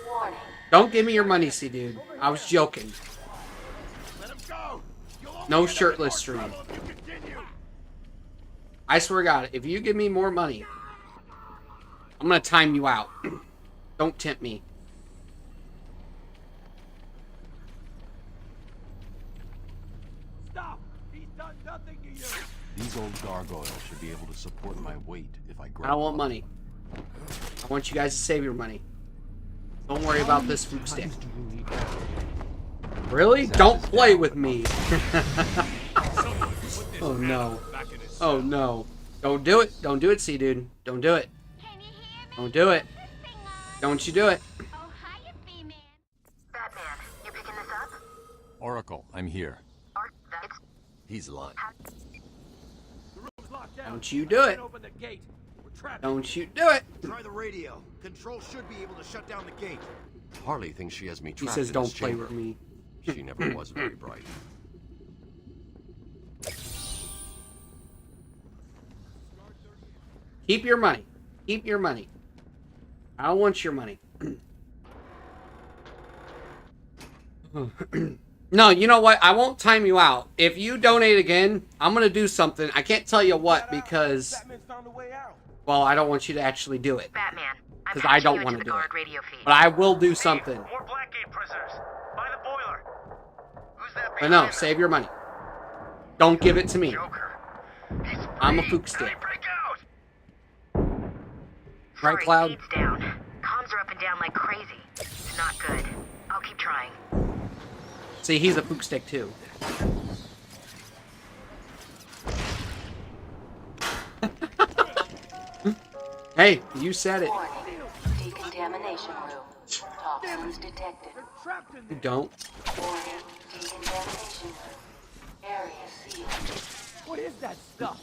Speaker 6: Warning.
Speaker 1: Don't give me your money, C-Dude. I was joking. No shirtless stream. I swear to God, if you give me more money, I'm gonna time you out. Don't tempt me.
Speaker 4: gold gargoyle should be able to support my weight if I grab.
Speaker 1: I don't want money. I want you guys to save your money. Don't worry about this food stick. Really? Don't play with me. Oh no. Oh no. Don't do it. Don't do it, C dude. Don't do it. Don't do it. Don't you do it.
Speaker 6: Batman, you picking this up?
Speaker 4: Oracle, I'm here.
Speaker 6: It's...
Speaker 3: He's lying.
Speaker 7: The room's locked down.
Speaker 1: Don't you do it.
Speaker 7: Open the gate. We're trapped.
Speaker 1: Don't you do it.
Speaker 9: Try the radio. Control should be able to shut down the gate.
Speaker 3: Harley thinks she has me
Speaker 1: He
Speaker 3: trapped
Speaker 1: says
Speaker 3: in
Speaker 1: don't
Speaker 3: this
Speaker 1: play
Speaker 3: chamber.
Speaker 1: with me.
Speaker 3: She never was very bright.
Speaker 1: Keep your money. Keep your money. I don't want your money. No, you know what? I won't time you out. If you donate again, I'm going to do something. I can't tell you what because...
Speaker 9: Batman's found a way out.
Speaker 1: Well, I don't want you to actually do it.
Speaker 6: Batman, I'm
Speaker 1: Because I
Speaker 6: patching
Speaker 1: don't
Speaker 6: you
Speaker 1: want
Speaker 6: into
Speaker 1: to
Speaker 6: the
Speaker 1: do it.
Speaker 6: guard radio feed.
Speaker 1: But I will do something.
Speaker 2: More Blackgate prisoners. By the boiler. Who's that
Speaker 1: But no,
Speaker 2: behind?
Speaker 1: save your money. Don't give it to me.
Speaker 2: Joker. He's
Speaker 1: I'm a
Speaker 2: free.
Speaker 1: fook stick.
Speaker 2: How'd he break out?
Speaker 1: Right,
Speaker 6: Sorry,
Speaker 1: Cloud?
Speaker 6: feed's down. Comms are up and down like crazy. It's not good. I'll keep trying.
Speaker 1: See, he's a fook stick too. Hey, you said it.
Speaker 14: Warning. Decontamination room. Toxins detected.
Speaker 7: Trapped in
Speaker 1: You don't.
Speaker 14: Warning. Decontamination room. Area sealed.
Speaker 7: What is that stuff?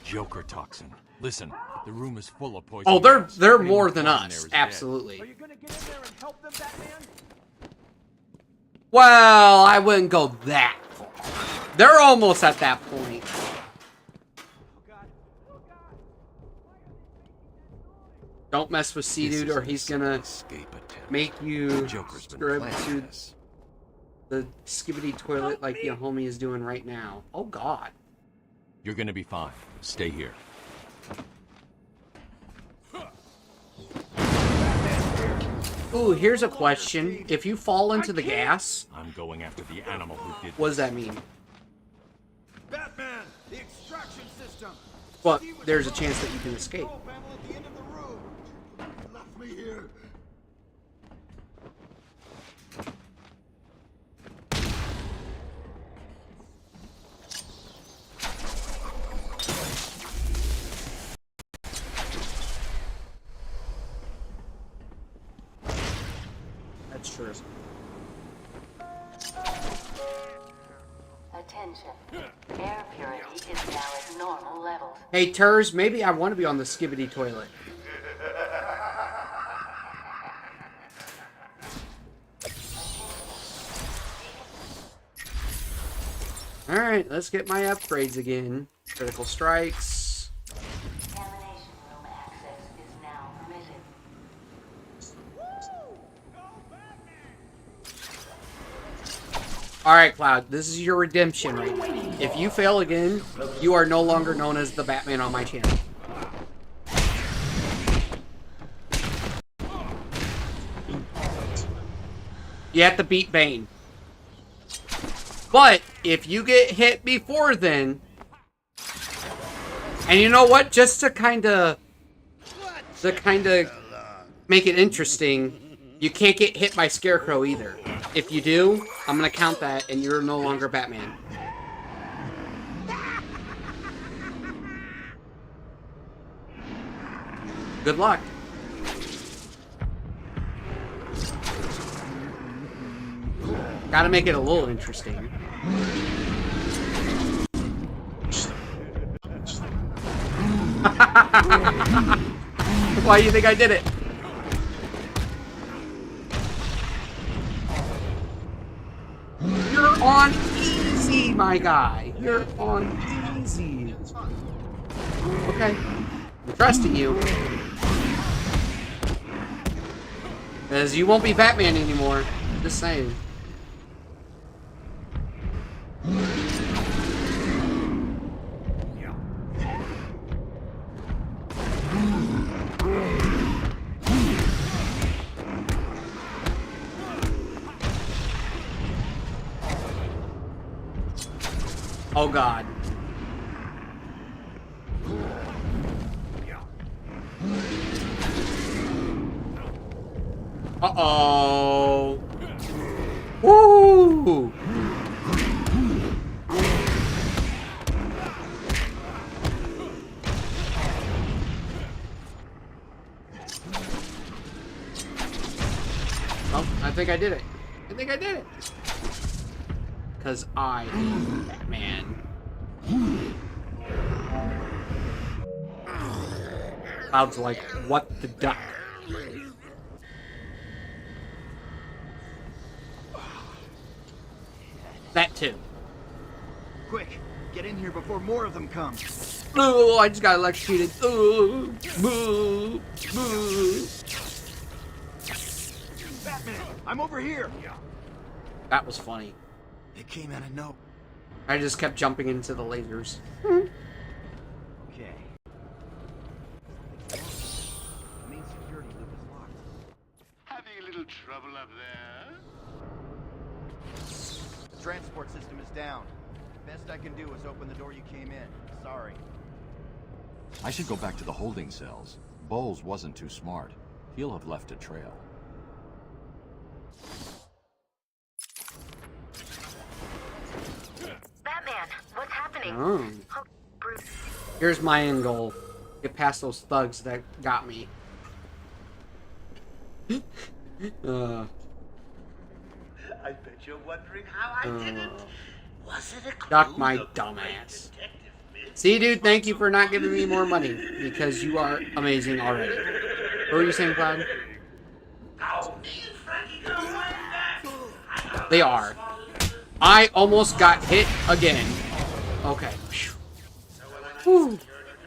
Speaker 4: Joker toxin. Listen, the room is full of poison.
Speaker 1: Oh, they're
Speaker 4: gas.
Speaker 1: more
Speaker 4: Anyone
Speaker 1: than
Speaker 4: caught in
Speaker 1: us.
Speaker 4: there is dead.
Speaker 1: Absolutely.
Speaker 7: Are you gonna get in there and help them, Batman?
Speaker 1: Well, I wouldn't go that far. They're almost at that point. Don't mess with C-Dude or he's gonna
Speaker 3: Escape attempt.
Speaker 1: make you
Speaker 3: Joker's been
Speaker 1: scrub
Speaker 3: planning
Speaker 1: to
Speaker 3: this.
Speaker 1: the skibbity toilet like your homie is doing right now. Oh, God.
Speaker 4: You're gonna be fine. Stay here.
Speaker 1: Ooh, here's a question. If you fall into the gas,
Speaker 4: I'm going after the animal who did
Speaker 1: what does that mean?
Speaker 9: Batman, the extraction system.
Speaker 1: But there's a chance that you can escape.
Speaker 9: Control panel at the end of the room. You left me here.
Speaker 1: That's true.
Speaker 14: Attention. Air purity is now at normal levels.
Speaker 1: Hey, Turs, maybe I want to be on the skibbity toilet. Alright, let's get my upgrades again. Critical strikes.
Speaker 14: Contamination room access is now permitted.
Speaker 1: Alright, Cloud, this is your redemption right now. If you fail again, you are no longer known as the Batman on my channel. You have to beat Bane. But, if you get hit before then... And you know what? Just to kind of make it interesting, you can't get hit by Scarecrow either. If you do, I'm going to count that and you're no longer Batman. Good luck. Gotta make it a little interesting. Why do you think I did it? You're on easy, my guy. You're on easy. Okay. I'm trusting you. Because you won't be Batman anymore. Just saying. Oh, God. Uh-oh. Woo! Oh, I think I did it. I think I did it. Because I am Batman. Cloud's like, what the duck? That too.
Speaker 9: Quick, get in here before more of them come.
Speaker 1: Oh, I just got electrocuted. Oh, boo, boo.
Speaker 9: Batman, I'm over here.
Speaker 1: That was funny.
Speaker 9: It came out of nowhere.
Speaker 1: I just kept jumping into the lasers.
Speaker 9: Okay. The main security loop is locked.
Speaker 2: Having a little trouble up there?
Speaker 9: The transport system is down. Best I can do is open the door you came in. Sorry.
Speaker 4: I should go back to the holding cells. Bowles wasn't too smart. He'll have left a trail.
Speaker 6: Batman, what's happening?
Speaker 1: Oh.
Speaker 6: Oh, Bruce.
Speaker 1: Here's my end goal. Get past those thugs that got me.
Speaker 2: I bet you're wondering how I did it. Was it a clue?
Speaker 1: Duck my dumbass. See, dude, thank you for not giving me more money. Because you are amazing already. What were you saying, Cloud?
Speaker 2: Oh, me and Frankie go right back.
Speaker 1: They are. I almost got hit again. Okay. Whew.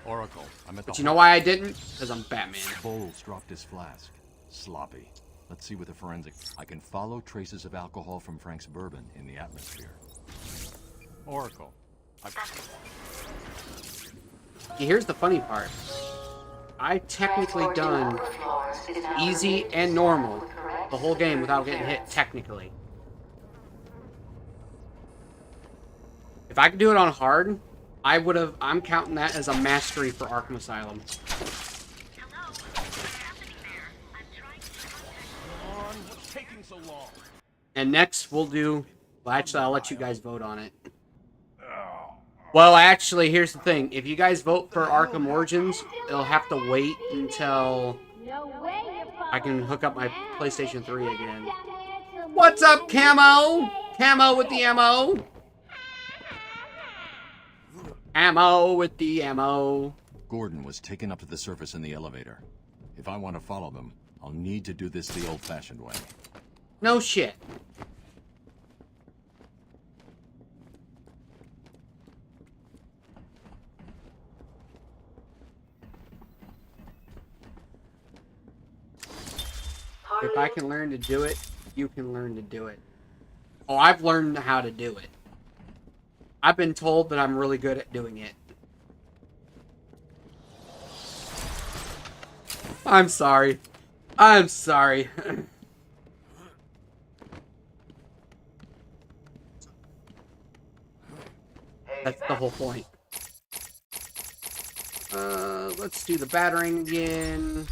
Speaker 4: Oracle, I'm at the
Speaker 1: But you know why I didn't? Because I'm Batman.
Speaker 4: Bowles dropped his flask. Sloppy. Let's see what the forensic... I can follow traces of alcohol from Frank's bourbon in the atmosphere. Oracle.
Speaker 1: Here's the funny part. I technically done easy and normal the whole game without getting hit, technically. If I could do it on hard, I would have... I'm counting that as a mastery for Arkham Asylum.
Speaker 7: Hello? What's happening there? I'm trying to contact... What's taking so long?
Speaker 1: And next, we'll do... Well, actually, I'll let you guys vote on it. Well, actually, here's the thing. If you guys vote for Arkham Origins, it'll have to wait until I can hook up my PlayStation 3 again. What's up, Camo? Camo with the ammo. Ammo with the ammo.
Speaker 4: Gordon was taken up to the surface in the elevator. If I want to follow them, I'll need to do this the old-fashioned way.
Speaker 1: No shit. If I can learn to do it, you can learn to do it. Oh, I've learned how to do it. I've been told that I'm really good at doing it. I'm sorry. I'm sorry. That's the whole point. Let's do the battering again.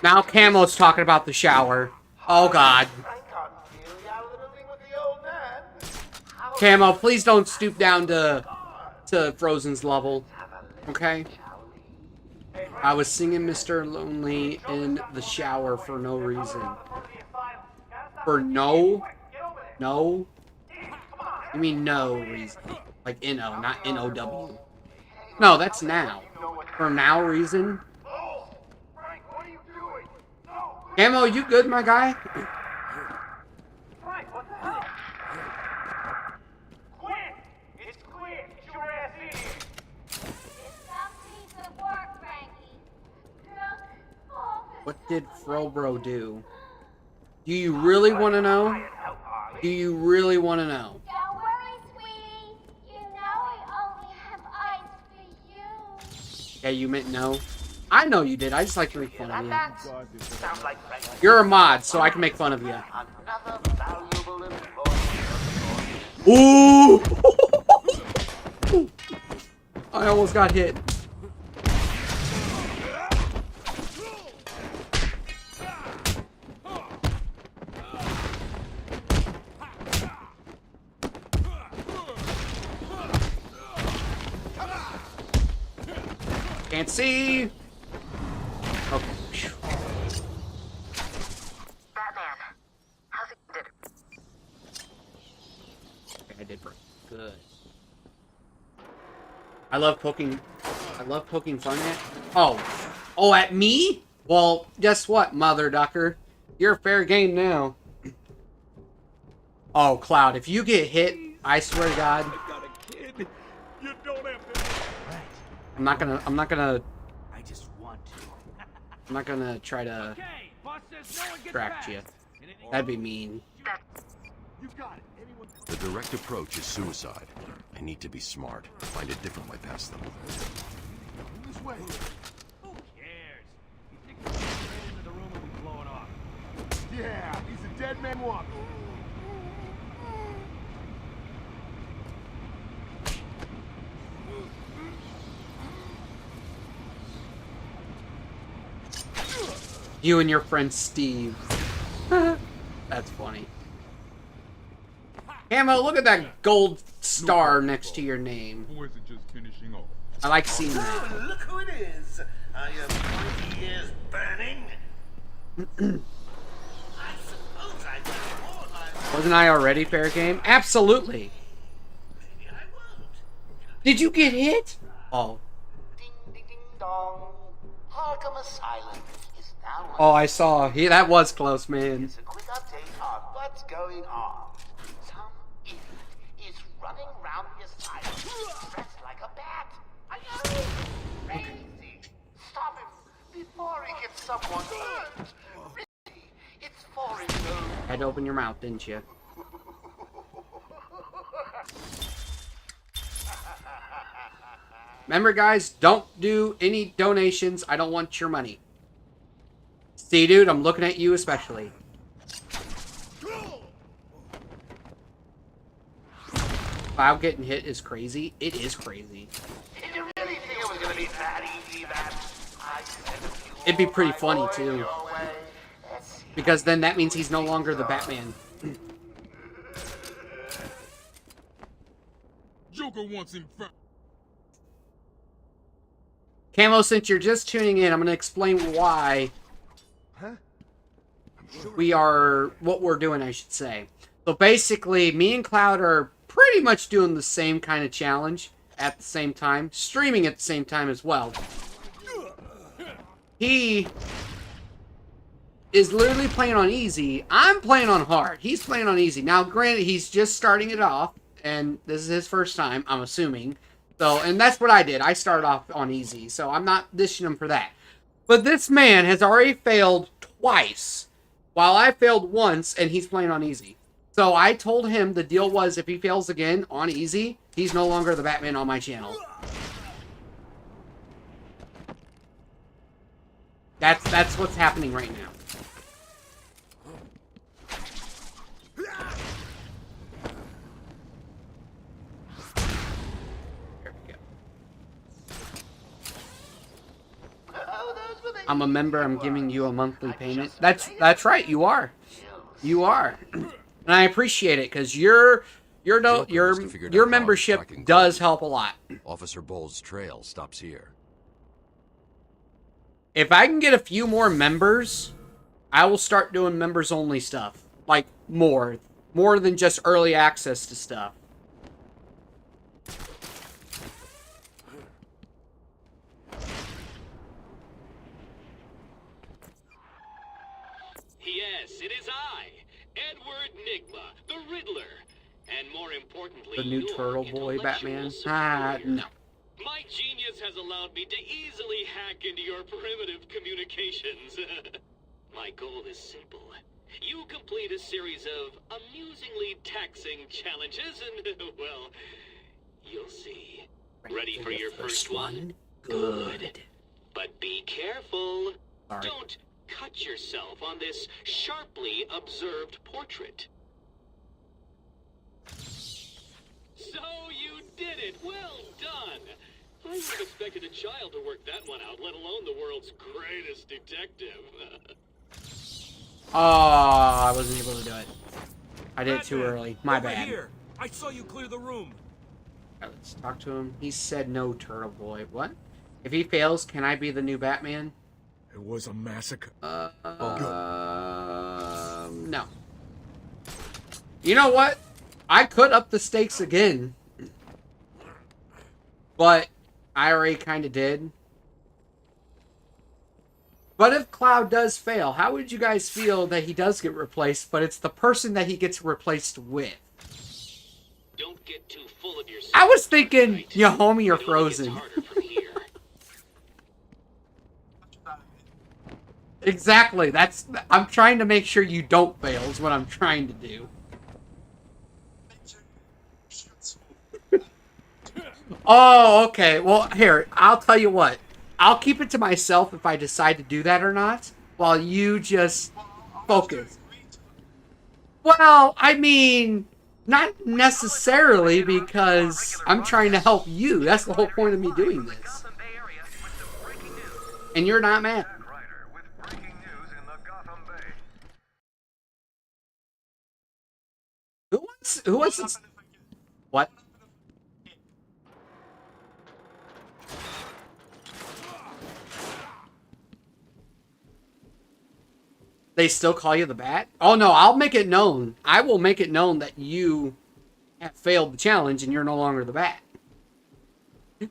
Speaker 1: Now Camo's talking about the shower. Oh god. Camo, please don't stoop down to Frozen's level. Okay? I was singing Mr. Lonely in the shower for no reason. For no? No? You mean no reason. Like N-O, not N-O-W. No, that's now. For now reason? Camo, you good, my guy?
Speaker 2: Frank, what the hell? Quick! It's quick! Get your ass in here!
Speaker 8: It's some piece of work, Frankie.
Speaker 1: What did Frobro do? Do you really want to know? Do you really want to know?
Speaker 8: Don't worry, sweetie. You know I only have eyes for you.
Speaker 1: Yeah, you meant no? I know you did. I just like to make fun of you.
Speaker 2: Sounds like Frank.
Speaker 1: You're a mod, so I can make fun of you.
Speaker 2: Another valuable employee.
Speaker 1: Ooh! I almost got hit. Can't see. Okay.
Speaker 6: Batman, how's it did?
Speaker 1: Okay, I did pretty good. I love poking fun at. Oh, at me? Well, guess what, mother ducker? You're fair game now. Oh, Cloud, if you get hit, I swear to God.
Speaker 9: I've got a kid. You don't have to. Right.
Speaker 1: I'm not gonna.
Speaker 9: I just want to.
Speaker 1: I'm not gonna try to distract you. That'd be mean.
Speaker 9: You got it. Anyone...
Speaker 4: The direct approach is suicide. I need to be smart. Find a different way past them.
Speaker 9: This way. Who cares? You take him straight into the room and we blow it off. Yeah, he's a dead man walking.
Speaker 1: You and your friend Steve. That's funny. Camo, look at that gold star next to your name.
Speaker 11: Boys are just finishing off.
Speaker 1: I like seeing that.
Speaker 2: Oh, look who it is. Are your 20 years burning? I suppose I did more than
Speaker 1: Wasn't I already fair game? Absolutely.
Speaker 2: maybe I won't.
Speaker 1: Did you get hit? Oh.
Speaker 2: Ding, ding, ding, dong. Arkham Asylum is now...
Speaker 1: Oh, I saw. That was close, man.
Speaker 2: It's a quick update on what's going on. Some idiot is running around the asylum dressed like a bat. I know! Crazy! Stop him before he gets someone hurt! Really, it's for his own...
Speaker 1: Had to open your mouth, didn't you? Remember, guys, don't do any donations. I don't want your money. See, dude, I'm looking at you especially. Cloud getting hit is crazy. It is crazy.
Speaker 2: Did you really think it was gonna be that easy, Bat? I sent a few
Speaker 1: It'd be
Speaker 2: more
Speaker 1: pretty
Speaker 2: my
Speaker 1: funny,
Speaker 2: boys
Speaker 1: too.
Speaker 2: your way. Let's see
Speaker 1: Because then that means he's no longer the Batman.
Speaker 11: Joker wants him found.
Speaker 1: Camo, since you're just tuning in, I'm going to explain why what we're doing, I should say. So basically, me and Cloud are pretty much doing the same kind of challenge at the same time, streaming at the same time as well. He is literally playing on easy. I'm playing on hard. He's playing on easy. Now, granted, he's just starting it off, and this is his first time, I'm assuming. So, and that's what I did. I started off on easy, so I'm not dishing him for that. But this man has already failed twice, while I failed once, and he's playing on easy. So I told him the deal was if he fails again on easy, he's no longer the Batman on my channel. That's what's happening right now. I'm a member. I'm giving you a monthly payment. That's right. You are. You are, and I appreciate it because your membership does help a lot.
Speaker 4: Officer Bull's trail stops here.
Speaker 1: If I can get a few more members, I will start doing members only stuff. Like more than just early access to stuff.
Speaker 12: Yes, it is I, Edward Nigma, the Riddler, and more importantly,
Speaker 1: The new
Speaker 12: your
Speaker 1: Turtle Boy Batman.
Speaker 12: superior.
Speaker 1: No.
Speaker 12: My genius has allowed me to easily hack into your primitive communications. My goal is simple. You complete a series of amusingly taxing challenges and, well, you'll see. Ready for your first one? Good. But be careful.
Speaker 1: Sorry.
Speaker 12: Don't cut yourself on this sharply observed portrait. So you did it! Well done! I would have expected a child to work that one out, let alone the world's greatest detective.
Speaker 1: Oh, I wasn't able to do it. I did it too early. My bad.
Speaker 9: Here. I saw you clear the room.
Speaker 1: Let's talk to him. He said no, Turtle Boy. What? If he fails, can I be the new Batman?
Speaker 11: It was a massacre.
Speaker 1: No. You know what? I could up the stakes again. But I already kind of did. But if Cloud does fail, how would you guys feel that he does get replaced, but it's the person that he gets replaced with?
Speaker 12: Don't get too full of yourself.
Speaker 1: I was thinking, you homie, you're frozen. Exactly. I'm trying to make sure you don't fail is what I'm trying to do. Oh, okay. Well, here, I'll tell you what. I'll keep it to myself if I decide to do that or not, while you just focus. Well, I mean, not necessarily, because I'm trying to help you. That's the whole point of me doing this. And you're not mad. Who wants to... What? They still call you the Bat? Oh no, I'll make it known. I will make it known that you have failed the challenge and you're no longer the Bat.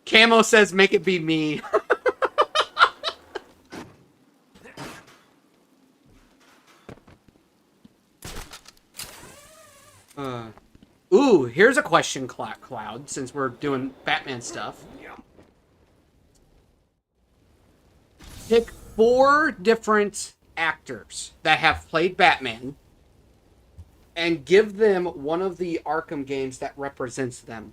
Speaker 1: Camo says make it be me. Ooh, here's a question, Cloud, since we're doing Batman stuff. Pick 4 different actors that have played Batman and give them one of the Arkham games that represents them.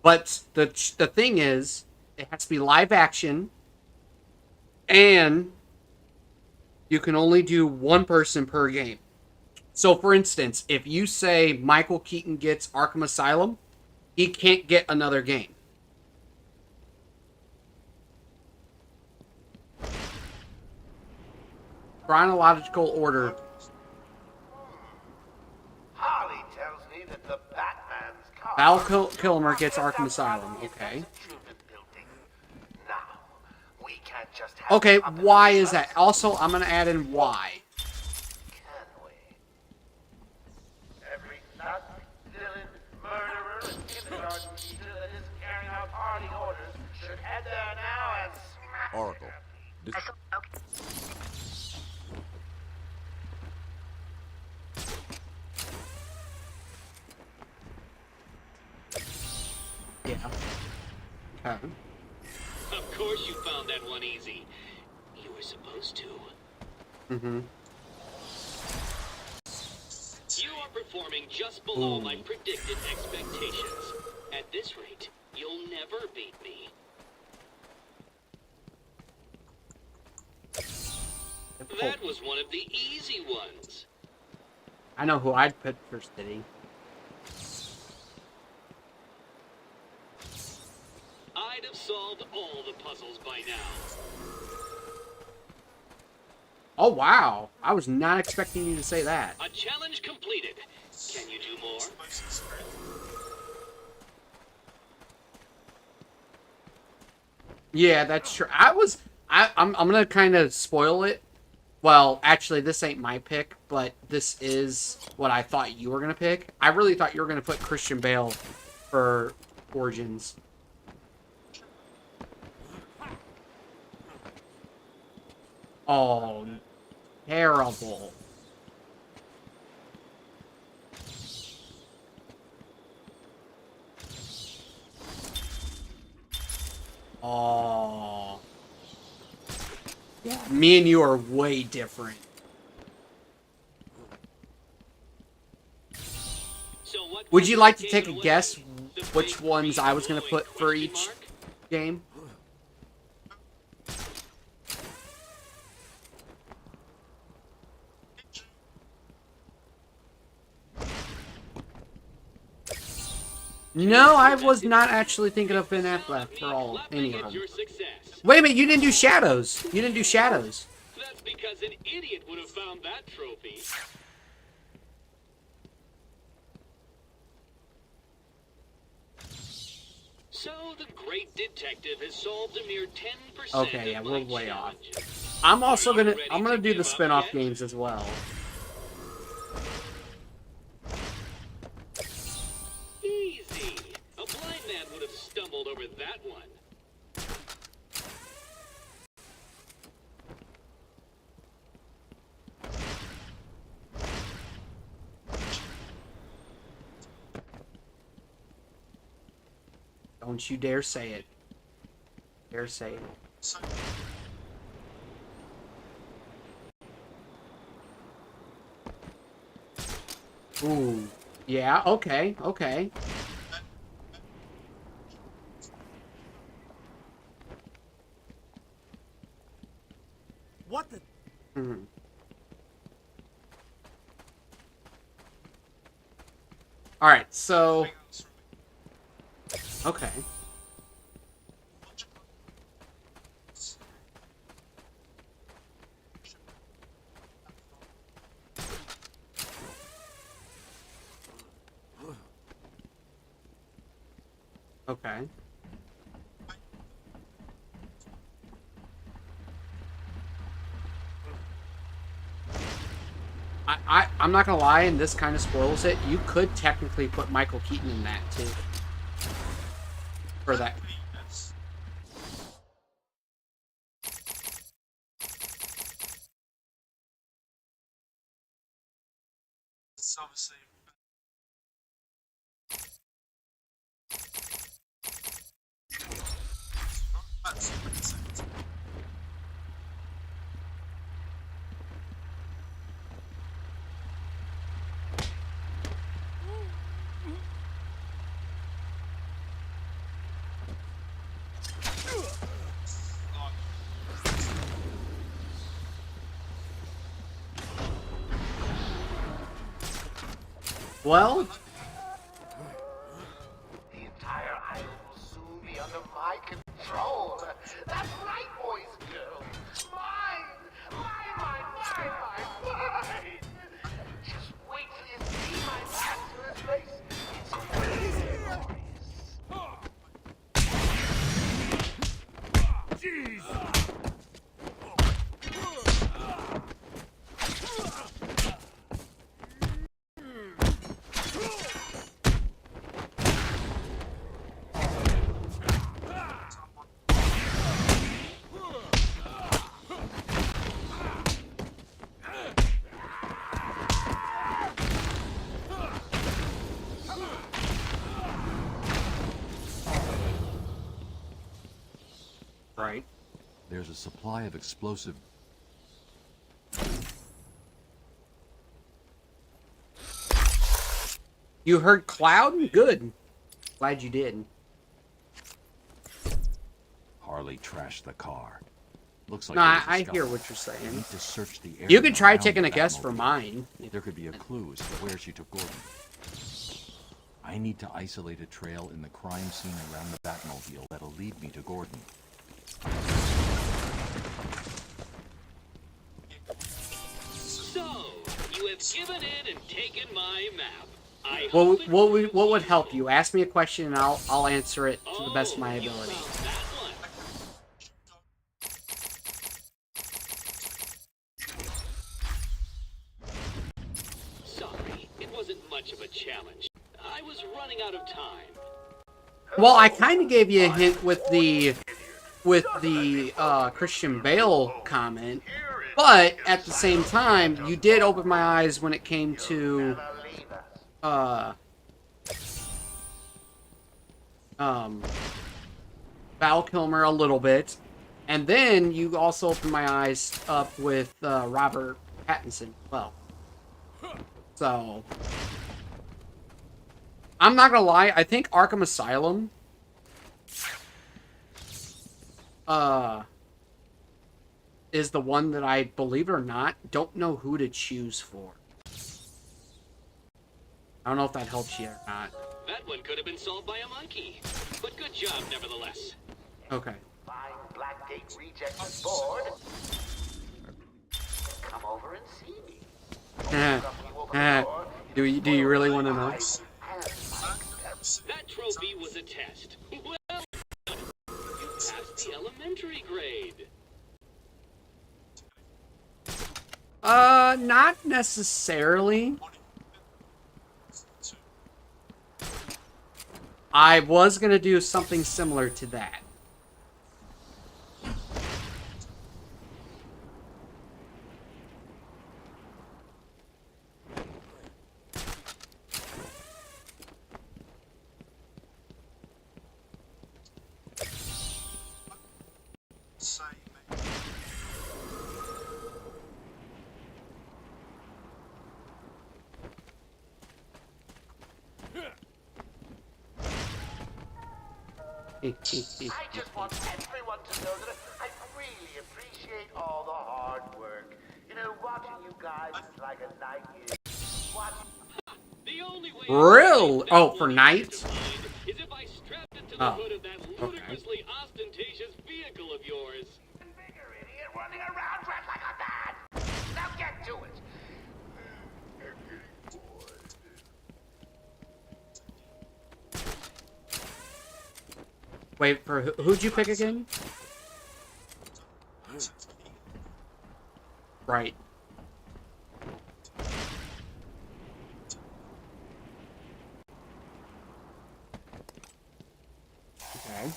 Speaker 1: But the thing is, it has to be live action, and you can only do one person per game. So, for instance, if you say Michael Keaton gets Arkham Asylum, he can't get another game. Chronological order.
Speaker 2: Harley tells me that the Batman's car...
Speaker 1: Val Kilmer gets Arkham Asylum. Okay.
Speaker 2: Now, we can't just have...
Speaker 1: Okay, why is that? Also, I'm going to add in why.
Speaker 2: Every nut, villain, murderer, and kindergarten teacher that is carrying out party orders should head there now and smack
Speaker 3: Oracle.
Speaker 1: Yeah. Okay.
Speaker 12: Of course you found that one easy. You were supposed to.
Speaker 1: Mm-hmm.
Speaker 12: You are performing just below my predicted expectations. At this rate, you'll never beat me. That was one of the easy ones.
Speaker 1: I know who I'd put for City.
Speaker 12: I'd have solved all the puzzles by now.
Speaker 1: Oh, wow. I was not expecting you to say that.
Speaker 12: A challenge completed. Can you do more?
Speaker 1: Yeah, that's true. I'm gonna kind of spoil it. Well, actually, this ain't my pick, but this is what I thought you were gonna pick. I really thought you were gonna put Christian Bale for Origins. Oh, terrible. Oh. Yeah, me and you are way different. Would you like to take a guess which ones I was going to put for each game? No, I was not actually thinking of Ben Affleck for any of them. Wait a minute, you didn't do Shadows. You didn't do Shadows.
Speaker 12: That's because an idiot would have found that trophy. So the great detective has solved a mere 10%
Speaker 1: Okay, yeah,
Speaker 12: of
Speaker 1: we're
Speaker 12: my
Speaker 1: way off.
Speaker 12: challenges.
Speaker 1: I'm also
Speaker 12: Are you
Speaker 1: gonna
Speaker 12: ready to
Speaker 1: do the
Speaker 12: give up
Speaker 1: spin-off
Speaker 12: yet?
Speaker 1: games as well.
Speaker 12: Easy. A blind man would have stumbled over that one.
Speaker 1: Don't you dare say it. Dare say it. Ooh. Yeah, okay, okay.
Speaker 9: What the?
Speaker 1: Hmm. Alright, so... Okay. Okay. I'm not gonna lie, and this kind of spoils it. You could technically put Michael Keaton in that too. For that.
Speaker 10: It's obviously.
Speaker 1: Well,
Speaker 2: The entire island will soon be under my control. That's right, boys and girls. Mine! Mine! Just wait till you see my master's face. It's crazy,
Speaker 9: Jeez!
Speaker 1: right.
Speaker 4: There's a supply of explosive...
Speaker 1: You heard Cloud? Good. Glad you did.
Speaker 4: Harley trashed the car. Looks like
Speaker 1: No,
Speaker 4: there was a
Speaker 1: I
Speaker 4: scuffle.
Speaker 1: hear what you're
Speaker 4: We
Speaker 1: saying.
Speaker 4: need to search the area
Speaker 1: You could try
Speaker 4: around
Speaker 1: taking
Speaker 4: the
Speaker 1: a guess for
Speaker 4: Batmobile.
Speaker 1: mine.
Speaker 4: There could be a clue as to where she took Gordon. I need to isolate a trail in the crime scene around the Batmobile that'll lead me to Gordon.
Speaker 12: So, you have given in and taken my map. I
Speaker 1: What,
Speaker 12: hope
Speaker 1: what would help you? Ask me a question and I'll answer it to the best of my ability.
Speaker 12: Sorry, it wasn't much of a challenge. I was running out of time.
Speaker 1: Well, I kind of gave you a hint with the Christian Bale comment, but at the same time, you did open my eyes when it came to Val Kilmer a little bit, and then you also opened my eyes up with Robert Pattinson. Well, so I'm not gonna lie. I think Arkham Asylum is the one that I, believe it or not, don't know who to choose for. I don't know if that helps you or not.
Speaker 12: That one could have been solved by a monkey. But good job, nevertheless.
Speaker 1: Okay.
Speaker 2: Find Blackgate rejects board. Come over and see me.
Speaker 1: Do you really want to know?
Speaker 12: That trophy was a test. Well the elementary grade.
Speaker 1: Not necessarily. I was gonna do something similar to that.
Speaker 2: I just want everyone to know that I really appreciate all the hard work. You know, watching you guys is like a night is watching.
Speaker 12: The only way
Speaker 1: Real? Oh, for night?
Speaker 12: is if I strapped it to the hood of that ludicrously ostentatious vehicle of yours.
Speaker 2: Bigger idiot running around dressed like a man. Now get to it.
Speaker 1: Wait, for who'd you pick again? Right. Okay.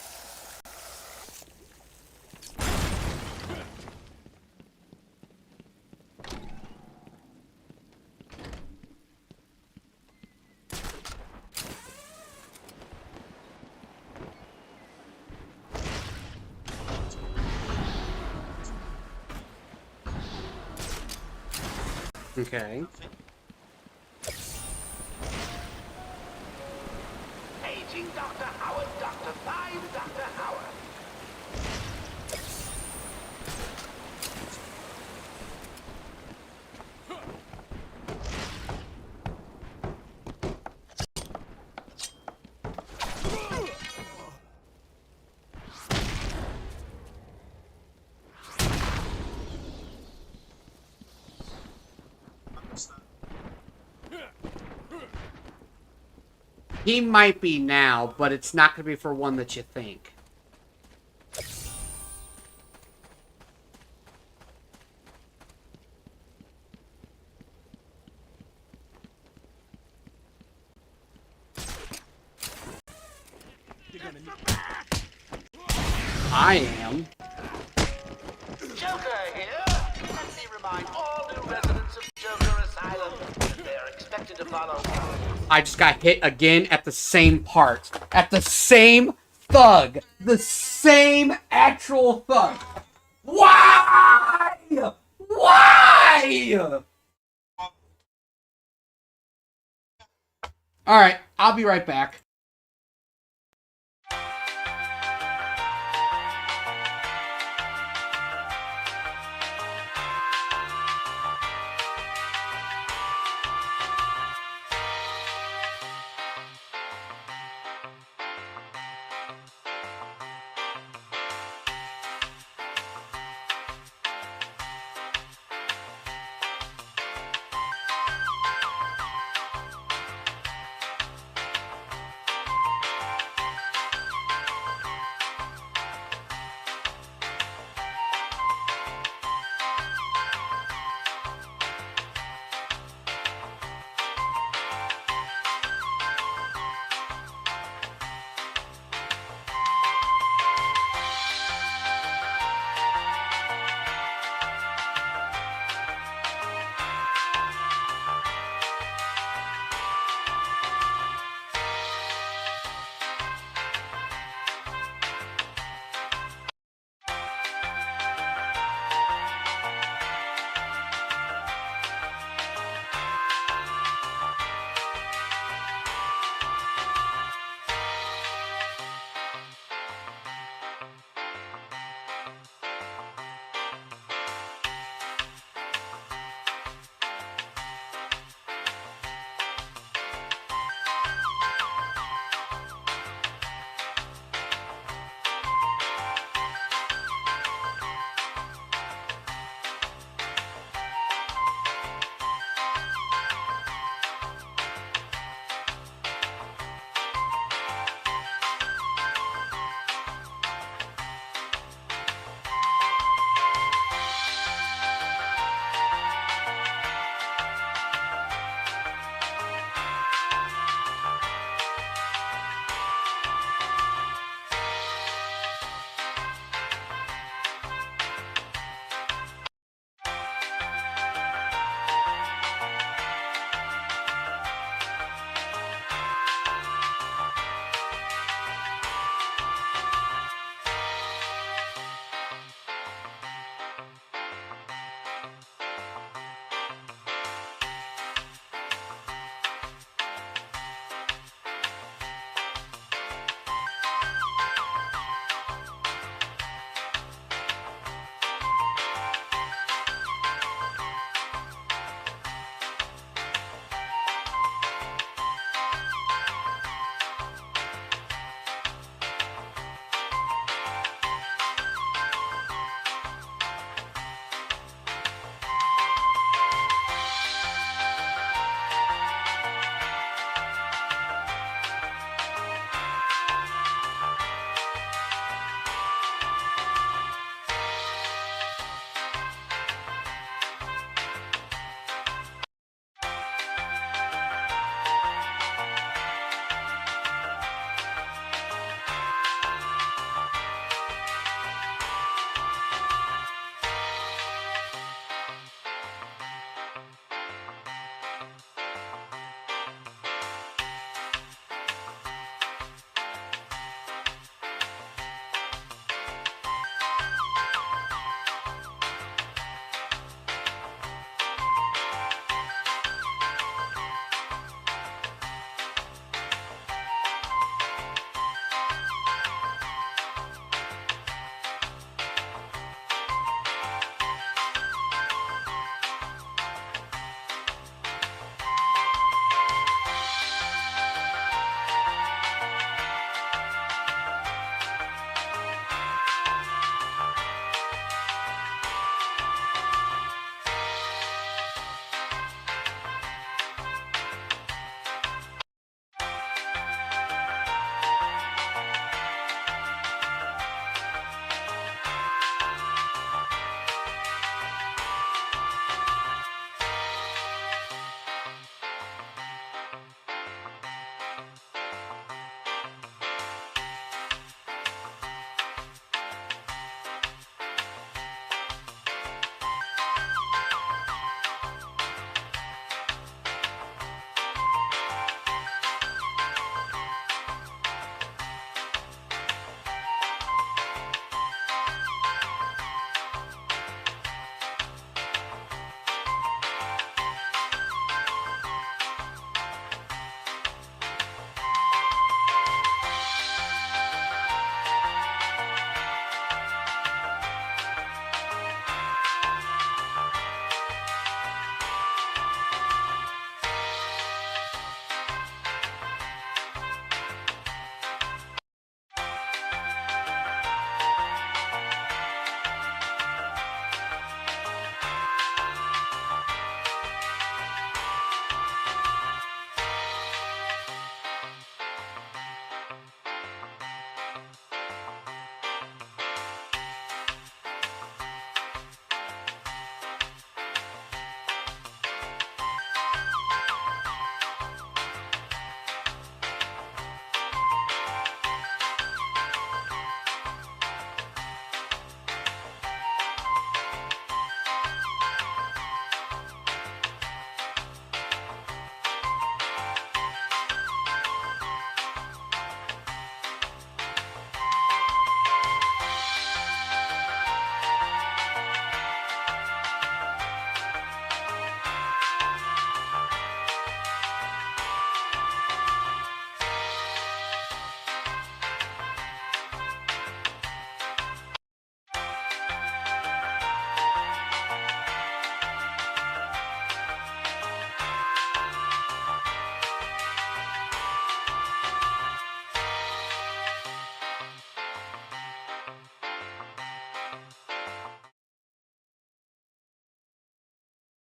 Speaker 1: Okay.
Speaker 2: Paging Dr. Howard, Dr. 5, Dr. Howard.
Speaker 1: He might be now, but it's not going to be for one that you think. I am.
Speaker 2: Joker here. Let me remind all new residents of Joker Asylum that they are expected to follow.
Speaker 1: I just got hit again at the same part. At the same thug. The same actual thug. Why? Why? Alright, I'll be right back.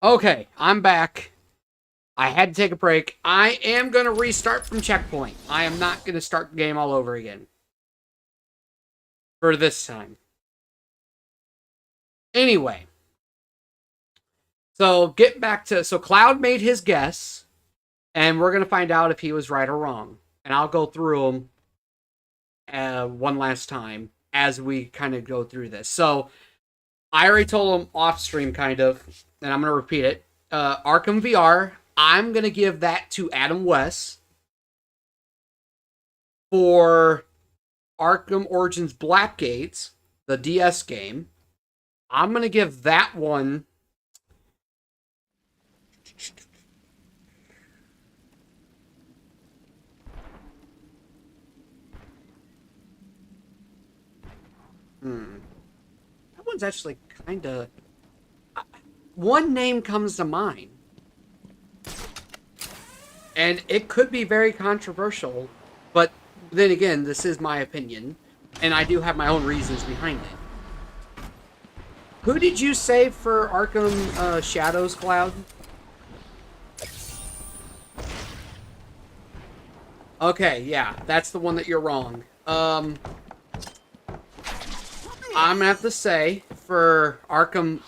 Speaker 1: Okay, I'm back. I had to take a break. I am going to restart from checkpoint. I am not going to start the game all over again. For this time. Anyway. So, get back to... So, Cloud made his guess. And we're going to find out if he was right or wrong. And I'll go through them one last time as we kind of go through this. So, I already told him off stream, kind of. And I'm going to repeat it. Arkham VR... I'm going to give that to Adam West. For Arkham Origins Blackgate, the DS game, I'm going to give that one... That one's actually kind of... One name comes to mind. And it could be very controversial, but then again, this is my opinion, and I do have my own reasons behind it. Who did you say for Arkham Shadows, Cloud? Okay, yeah, that's the one that you're wrong. I'm gonna have to say, for Arkham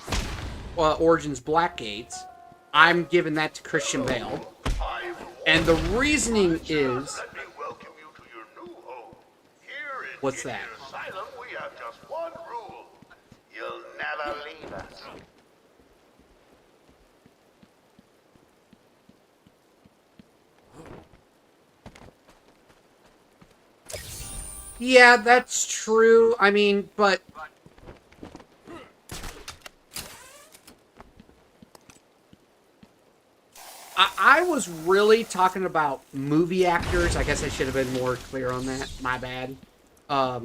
Speaker 1: Origins Blackgate, I'm giving that to Christian Bale. And the reasoning is... What's that?
Speaker 2: Asylum, we have just one rule. You'll never leave us.
Speaker 1: Yeah, that's true. I mean, but... I was really talking about movie actors. I guess I should have been more clear on that. My bad. I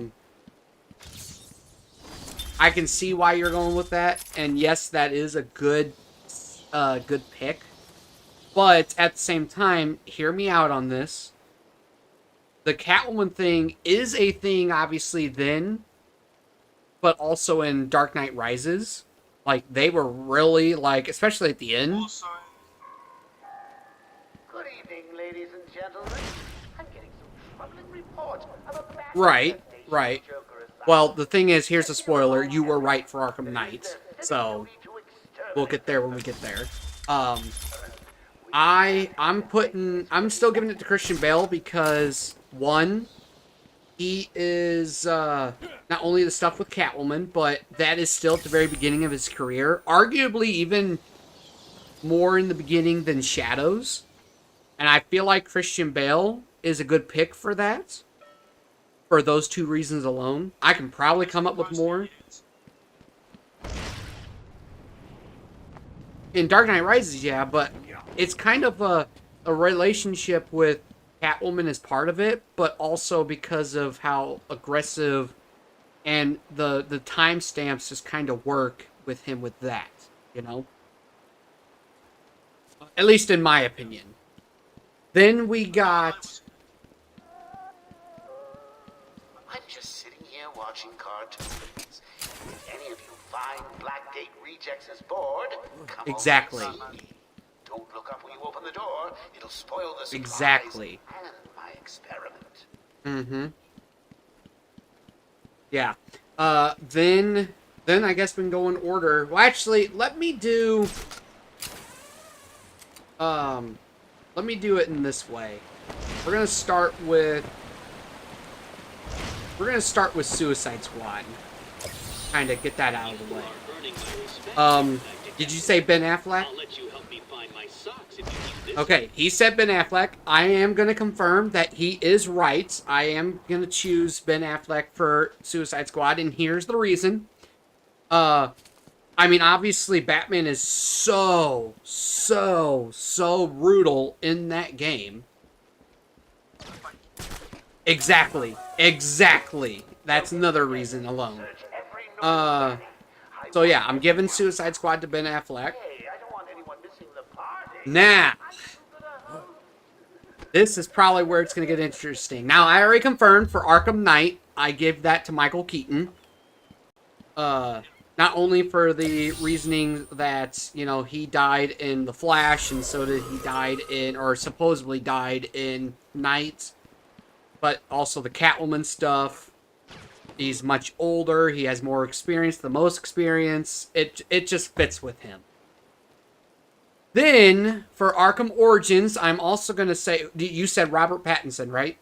Speaker 1: can see why you're going with that. And yes, that is a good pick. But at the same time, hear me out on this. The Catwoman thing is a thing, obviously, then. But also in Dark Knight Rises. Like, they were really, like, especially at the end.
Speaker 2: Good evening, ladies and gentlemen. I'm getting some troubling reports of a mass
Speaker 1: Right. Well, the thing is, here's a spoiler. You were right for Arkham Knight. So, we'll get there when we get there. I'm still giving it to Christian Bale because, one, he is, not only the stuff with Catwoman, but that is still at the very beginning of his career. Arguably even more in the beginning than Shadows. And I feel like Christian Bale is a good pick for that. For those two reasons alone. I can probably come up with more. In Dark Knight Rises, yeah, but it's kind of a relationship with Catwoman as part of it, but also because of how aggressive and the timestamps just kind of work with him with that, you know? At least in my opinion. Then we got...
Speaker 2: I'm just sitting here watching cartoons. If any of you find Blackgate rejects as bored, come
Speaker 1: Exactly.
Speaker 2: over and see me. Don't look up when you open the door. It'll spoil the surprise
Speaker 1: Exactly.
Speaker 2: and my experiment.
Speaker 1: Mm-hmm. Yeah. Then I guess we can go in order. Well, actually, let me do it in this way. We're gonna start with Suicide Squad. Kind of get that out of the way. Did you say Ben Affleck? Okay, he said Ben Affleck. I am going to confirm that he is right. I am going to choose Ben Affleck for Suicide Squad, and here's the reason. I mean, obviously, Batman is so brutal in that game. Exactly. That's another reason alone. So yeah, I'm giving Suicide Squad to Ben Affleck. Now, this is probably where it's going to get interesting. Now, I already confirmed for Arkham Knight, I give that to Michael Keaton. Not only for the reasoning that, you know, he died in The Flash, and so did he died in, or supposedly died in Night, but also the Catwoman stuff. He's much older. He has more experience, the most experience. It just fits with him. Then, for Arkham Origins, I'm also going to say... You said Robert Pattinson, right?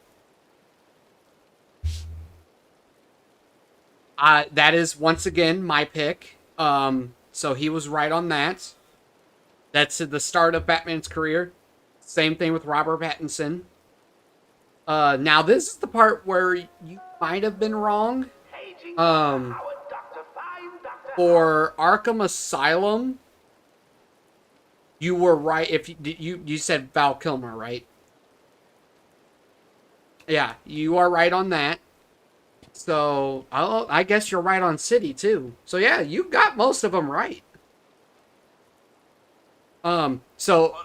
Speaker 1: That is, once again, my pick. So he was right on that. That's at the start of Batman's career. Same thing with Robert Pattinson. Now, this is the part where you might have been wrong. For Arkham Asylum, you were right. If you said Val Kilmer, right? Yeah, you are right on that. So, I guess you're right on City, too. So, yeah, you got most of them right. So...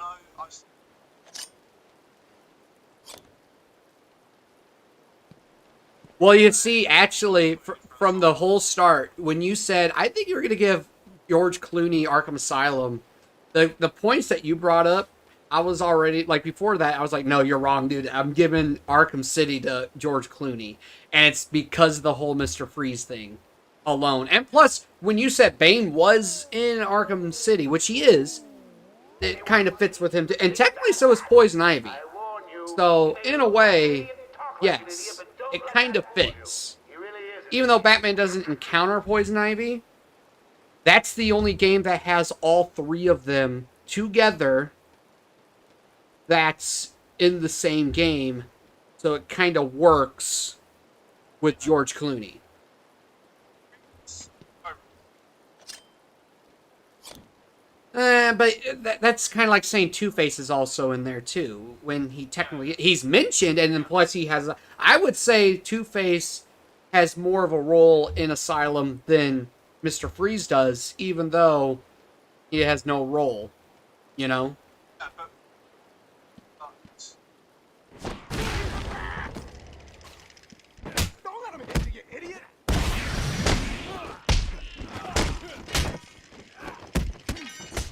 Speaker 1: Well, you see, actually, from the whole start, when you said, I think you were going to give George Clooney Arkham Asylum, the points that you brought up, I was already, like, before that, I was like, no, you're wrong, dude. I'm giving Arkham City to George Clooney. And it's because of the whole Mr. Freeze thing alone. And plus, when you said Bane was in Arkham City, which he is, it kind of fits with him. And technically, so is Poison Ivy. So, in a way, yes, it kind of fits. Even though Batman doesn't encounter Poison Ivy, that's the only game that has all three of them together that's in the same game. So it kind of works with George Clooney. But that's kind of like saying Two-Face is also in there too. When he technically... He's mentioned, and then plus he has... I would say Two-Face has more of a role in Asylum than Mr. Freeze does, even though he has no role. You know?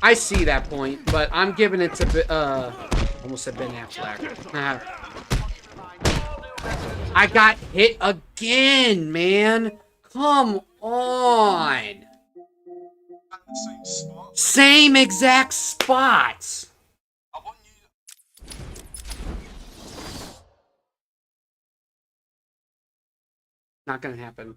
Speaker 1: I see that point, but I'm giving it to, almost said Ben Affleck. I got hit again, man. Come on. Same exact spots. Not gonna happen.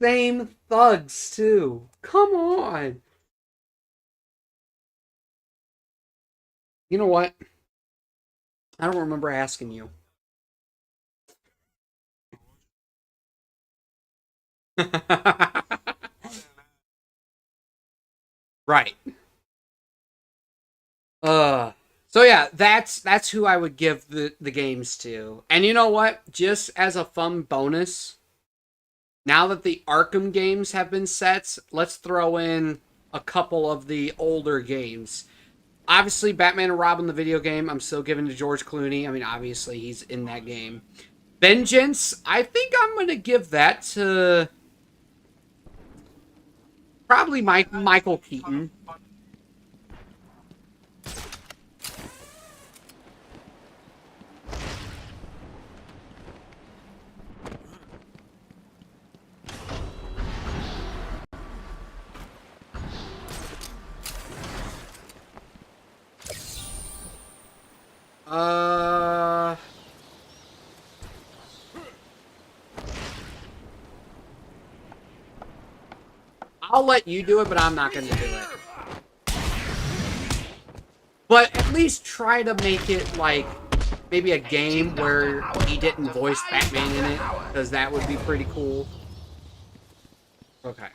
Speaker 1: Same thugs, too. Come on. You know what? I don't remember asking you. Right. So yeah, that's who I would give the games to. And you know what? Just as a fun bonus, now that the Arkham games have been set, let's throw in a couple of the older games. Obviously, Batman and Robin, the video game, I'm still giving to George Clooney. I mean, obviously, he's in that game. Vengeance, I think I'm going to give that to probably Michael Keaton. I'll let you do it, but I'm not going to do it. But at least try to make it, like, maybe a game where he didn't voice Batman in it, because that would be pretty cool. Okay.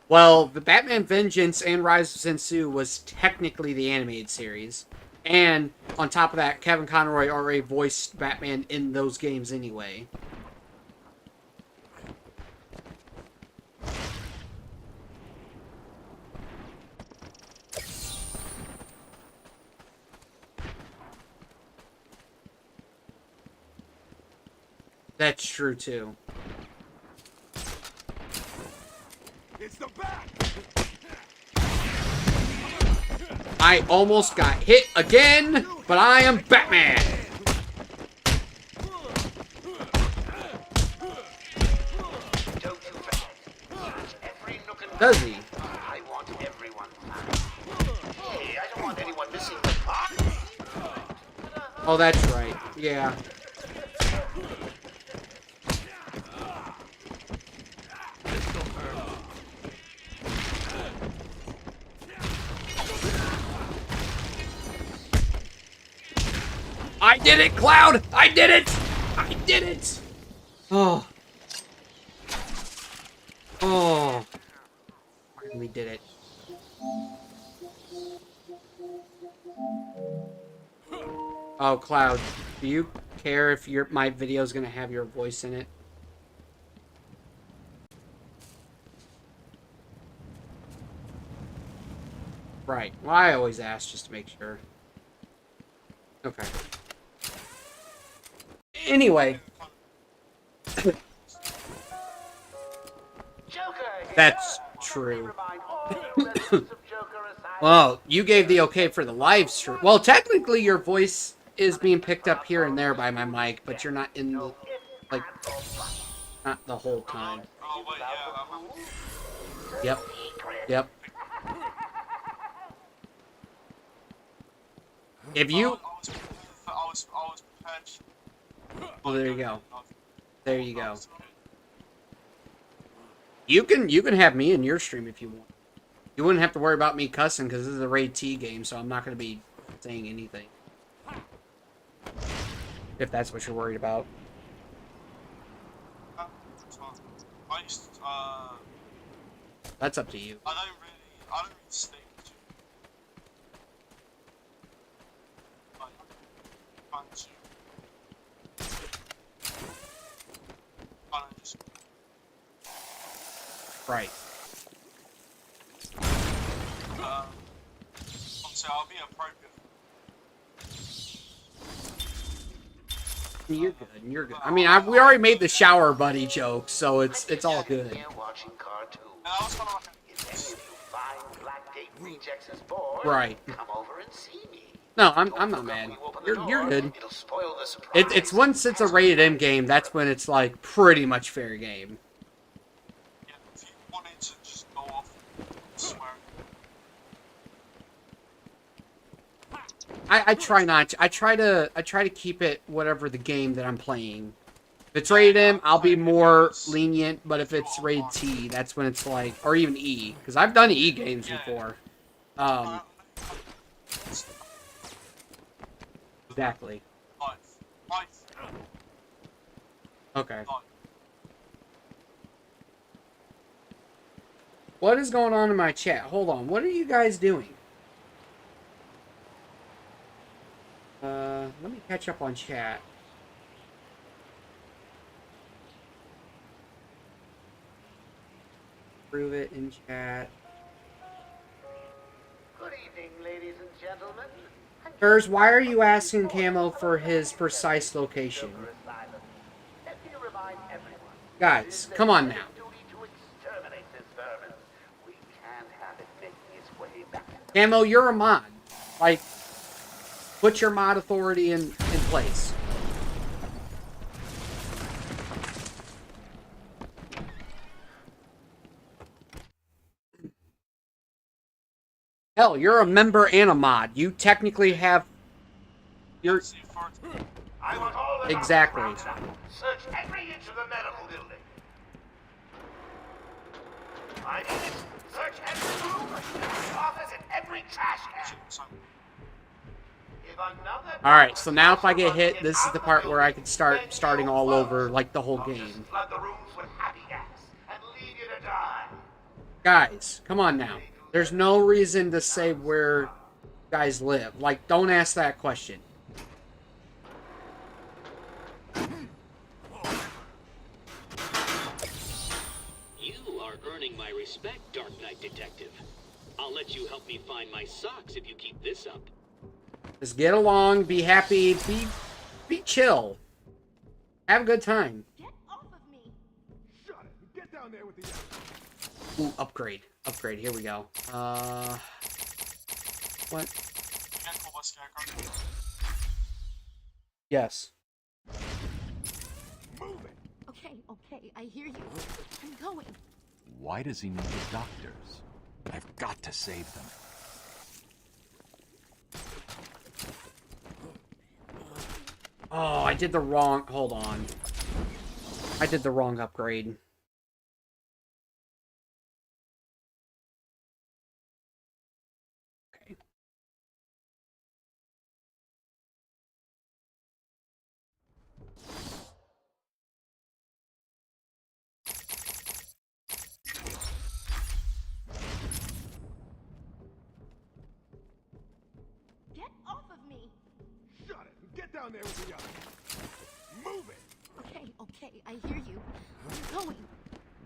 Speaker 1: Well, the Batman Vengeance and Rise of Sin Tzu was technically the animated series. And on top of that, Kevin Conroy already voiced Batman in those games anyway. That's true too.
Speaker 9: It's the back.
Speaker 1: I almost got hit again, but I am Batman. Does he?
Speaker 2: I want everyone. Hey, I don't want anyone missing the party.
Speaker 1: Oh, that's right. Yeah. I did it, Cloud! I did it! I did it! Oh. Oh. Finally did it. Oh, Cloud, do you care if my video's gonna have your voice in it? Right. Well, I always ask just to make sure. Okay. Anyway. That's true. Well, you gave the okay for the live stream. Well, technically your voice is being picked up here and there by my mic, but you're not in the, like, not the whole time. Yep. Yep. If you... Well, there you go. There you go. You can have me in your stream if you want. You wouldn't have to worry about me cussing because this is a raid T game, so I'm not going to be saying anything. If that's what you're worried about. That's up to you.
Speaker 10: I don't really stick to punch you. Just...
Speaker 1: Right.
Speaker 10: Obviously, I'll be appropriate.
Speaker 1: You're good. You're good. I mean, we already made the shower buddy joke, so it's all good. Right.
Speaker 2: Come over and see me.
Speaker 1: No, I'm not mad. You're good. It's once it's a rated M game, that's when it's like pretty much fair game.
Speaker 10: Yeah, if you wanted to just go off and swear.
Speaker 1: I try not to. I try to keep it whatever the game that I'm playing. If it's rated M, I'll be more lenient, but if it's rated T, that's when it's like, or even E, because I've done E games before. Exactly. Okay. What is going on in my chat? Hold on. What are you guys doing? Let me catch up on chat. Prove it in chat.
Speaker 2: Good evening, ladies and gentlemen.
Speaker 1: Furs, why are you asking Camo for his precise location?
Speaker 2: Let me remind everyone.
Speaker 1: Guys, come on now.
Speaker 2: We can't have it making its way back.
Speaker 1: Camo, you're a mod. Like, put your mod authority in place. Hell, you're a member and a mod. You technically have... You're...
Speaker 2: I want all the
Speaker 1: exactly.
Speaker 2: Search every inch of the medical building. I need it. Search every room, every office, and every trash can.
Speaker 1: Alright, so now if I get hit, this is the part where I can start starting all over, like the whole game.
Speaker 2: Flood the rooms with happy gas and leave you to die.
Speaker 1: Guys, come on now. There's no reason to say where guys live. Like, don't ask that question.
Speaker 12: You are earning my respect, Dark Knight Detective. I'll let you help me find my socks if you keep this up.
Speaker 1: Just get along, be happy, be chill. Have a good time.
Speaker 9: there with the
Speaker 1: Ooh, upgrade. Upgrade. Here we go. What? Yes.
Speaker 15: Okay, I hear you. I'm going.
Speaker 4: Why does he need the doctors? I've got to save them.
Speaker 1: Oh, I did the wrong... Hold on. I did the wrong upgrade. Okay.
Speaker 15: Get off of me.
Speaker 9: Shut it. Get down there with the other. Move it.
Speaker 15: Okay, I hear you. I'm going.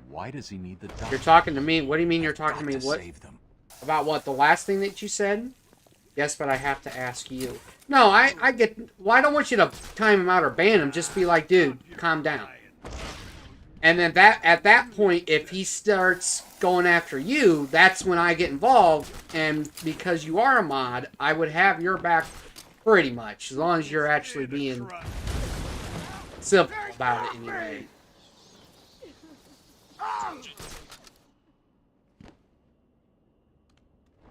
Speaker 4: Why does he need the doctors?
Speaker 1: You're talking to me? What do you mean you're talking to me? What?
Speaker 4: Save them.
Speaker 1: About what? The last thing that you said? Yes, but I have to ask you. No, I get... Well, I don't want you to time him out or ban him. Just be like, dude, calm down. And then at that point, if he starts going after you, that's when I get involved. And because you are a mod, I would have your back pretty much. As long as you're actually being civil about it anyway.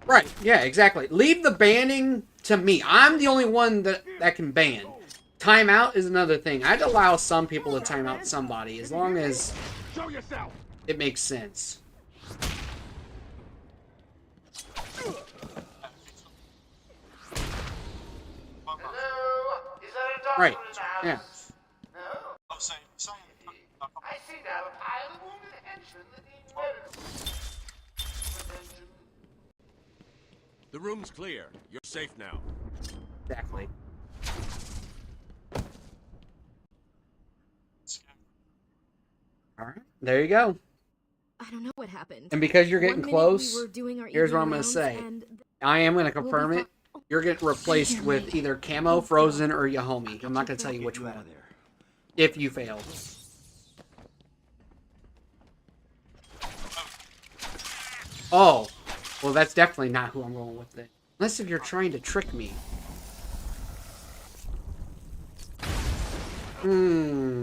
Speaker 1: Right, yeah, exactly. Leave the banning to me. I'm the only one that can ban. Timeout is another thing. I'd allow some people to time out somebody as long as it makes sense.
Speaker 2: Hello? Is there a doctor
Speaker 1: Right,
Speaker 2: in the house?
Speaker 1: yeah.
Speaker 2: No? I seem to have a pile of wounded henchmen that need medical attention.
Speaker 3: The room's clear. You're safe now.
Speaker 1: Exactly. Alright, there you go.
Speaker 15: I don't know what happened.
Speaker 1: And because you're getting
Speaker 15: 1 minute
Speaker 1: close,
Speaker 15: we were doing our
Speaker 1: here's what
Speaker 15: evening
Speaker 1: I'm going to
Speaker 15: rounds
Speaker 1: say.
Speaker 15: and
Speaker 1: I am going to
Speaker 15: we'll be
Speaker 1: confirm it. You're getting replaced with either Camo, Frozen, or Yahomi. I'm not going to tell you which one. If you fail. Oh. Well, that's definitely not who I'm going with then. Unless if you're trying to trick me. Hmm.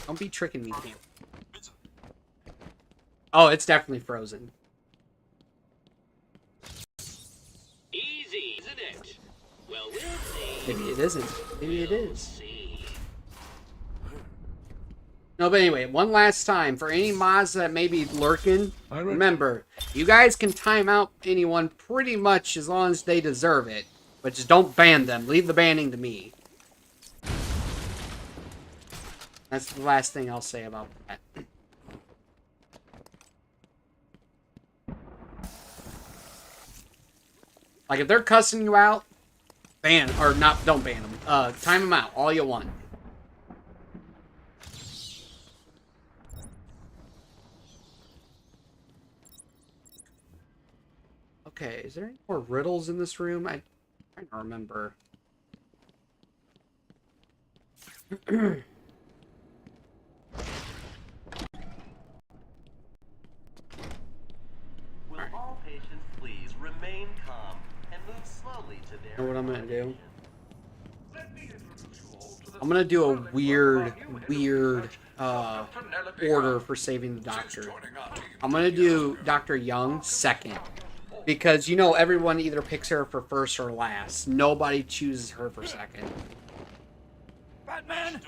Speaker 1: Don't be tricking me here. Oh, it's definitely Frozen.
Speaker 12: Easy, isn't it? Well, we'll see.
Speaker 1: Maybe it isn't. Maybe it is. No, but anyway, one last time, for any mods that may be lurking, remember, you guys can time out anyone pretty much as long as they deserve it. But just don't ban them. Leave the banning to me. That's the last thing I'll say about that. Like, if they're cussing you out, ban, or not, don't ban them. Time them out, all you want. Okay, is there any more riddles in this room? I'm trying to remember.
Speaker 16: Will all patients please remain calm and move slowly to their...
Speaker 1: You know what I'm gonna do? I'm gonna do a weird order for saving the doctor. I'm gonna do Dr. Young second. Because, you know, everyone either picks her for first or last. Nobody chooses her for second.
Speaker 5: Batman!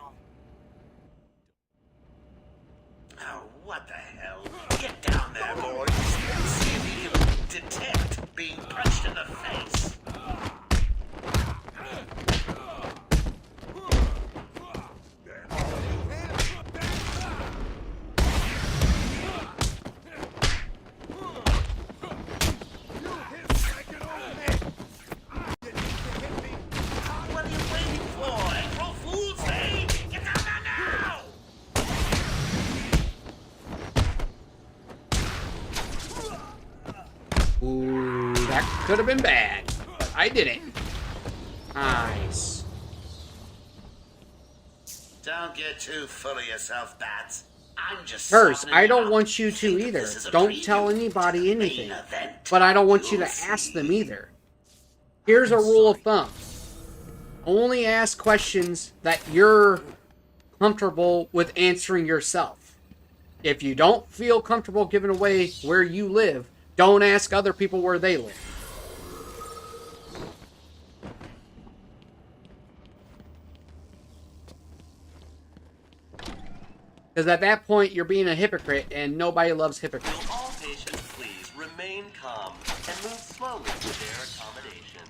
Speaker 5: Oh, what the hell? Get down there, boys. See if you can detect being punched in the face. What are you waiting for? April Fool's Day? Get down there now!
Speaker 1: Ooh, that could have been bad. But I did it. Nice.
Speaker 5: Don't get too full of yourself, Bats. I'm just
Speaker 1: Curse,
Speaker 5: softening
Speaker 1: I
Speaker 5: you
Speaker 1: don't
Speaker 5: up.
Speaker 1: want you to
Speaker 5: Think of
Speaker 1: either.
Speaker 5: this as a
Speaker 1: Don't tell
Speaker 5: preview
Speaker 1: anybody
Speaker 5: to the main
Speaker 1: anything.
Speaker 5: event.
Speaker 1: But I don't want you to
Speaker 5: You'll
Speaker 1: ask
Speaker 5: see.
Speaker 1: them either. Here's a rule of thumb. Only ask questions that you're comfortable with answering yourself. If you don't feel comfortable giving away where you live, don't ask other people where they live. Because at that point, you're being a hypocrite, and nobody loves hypocrites.
Speaker 16: Will all patients please remain calm and move slowly to their accommodation?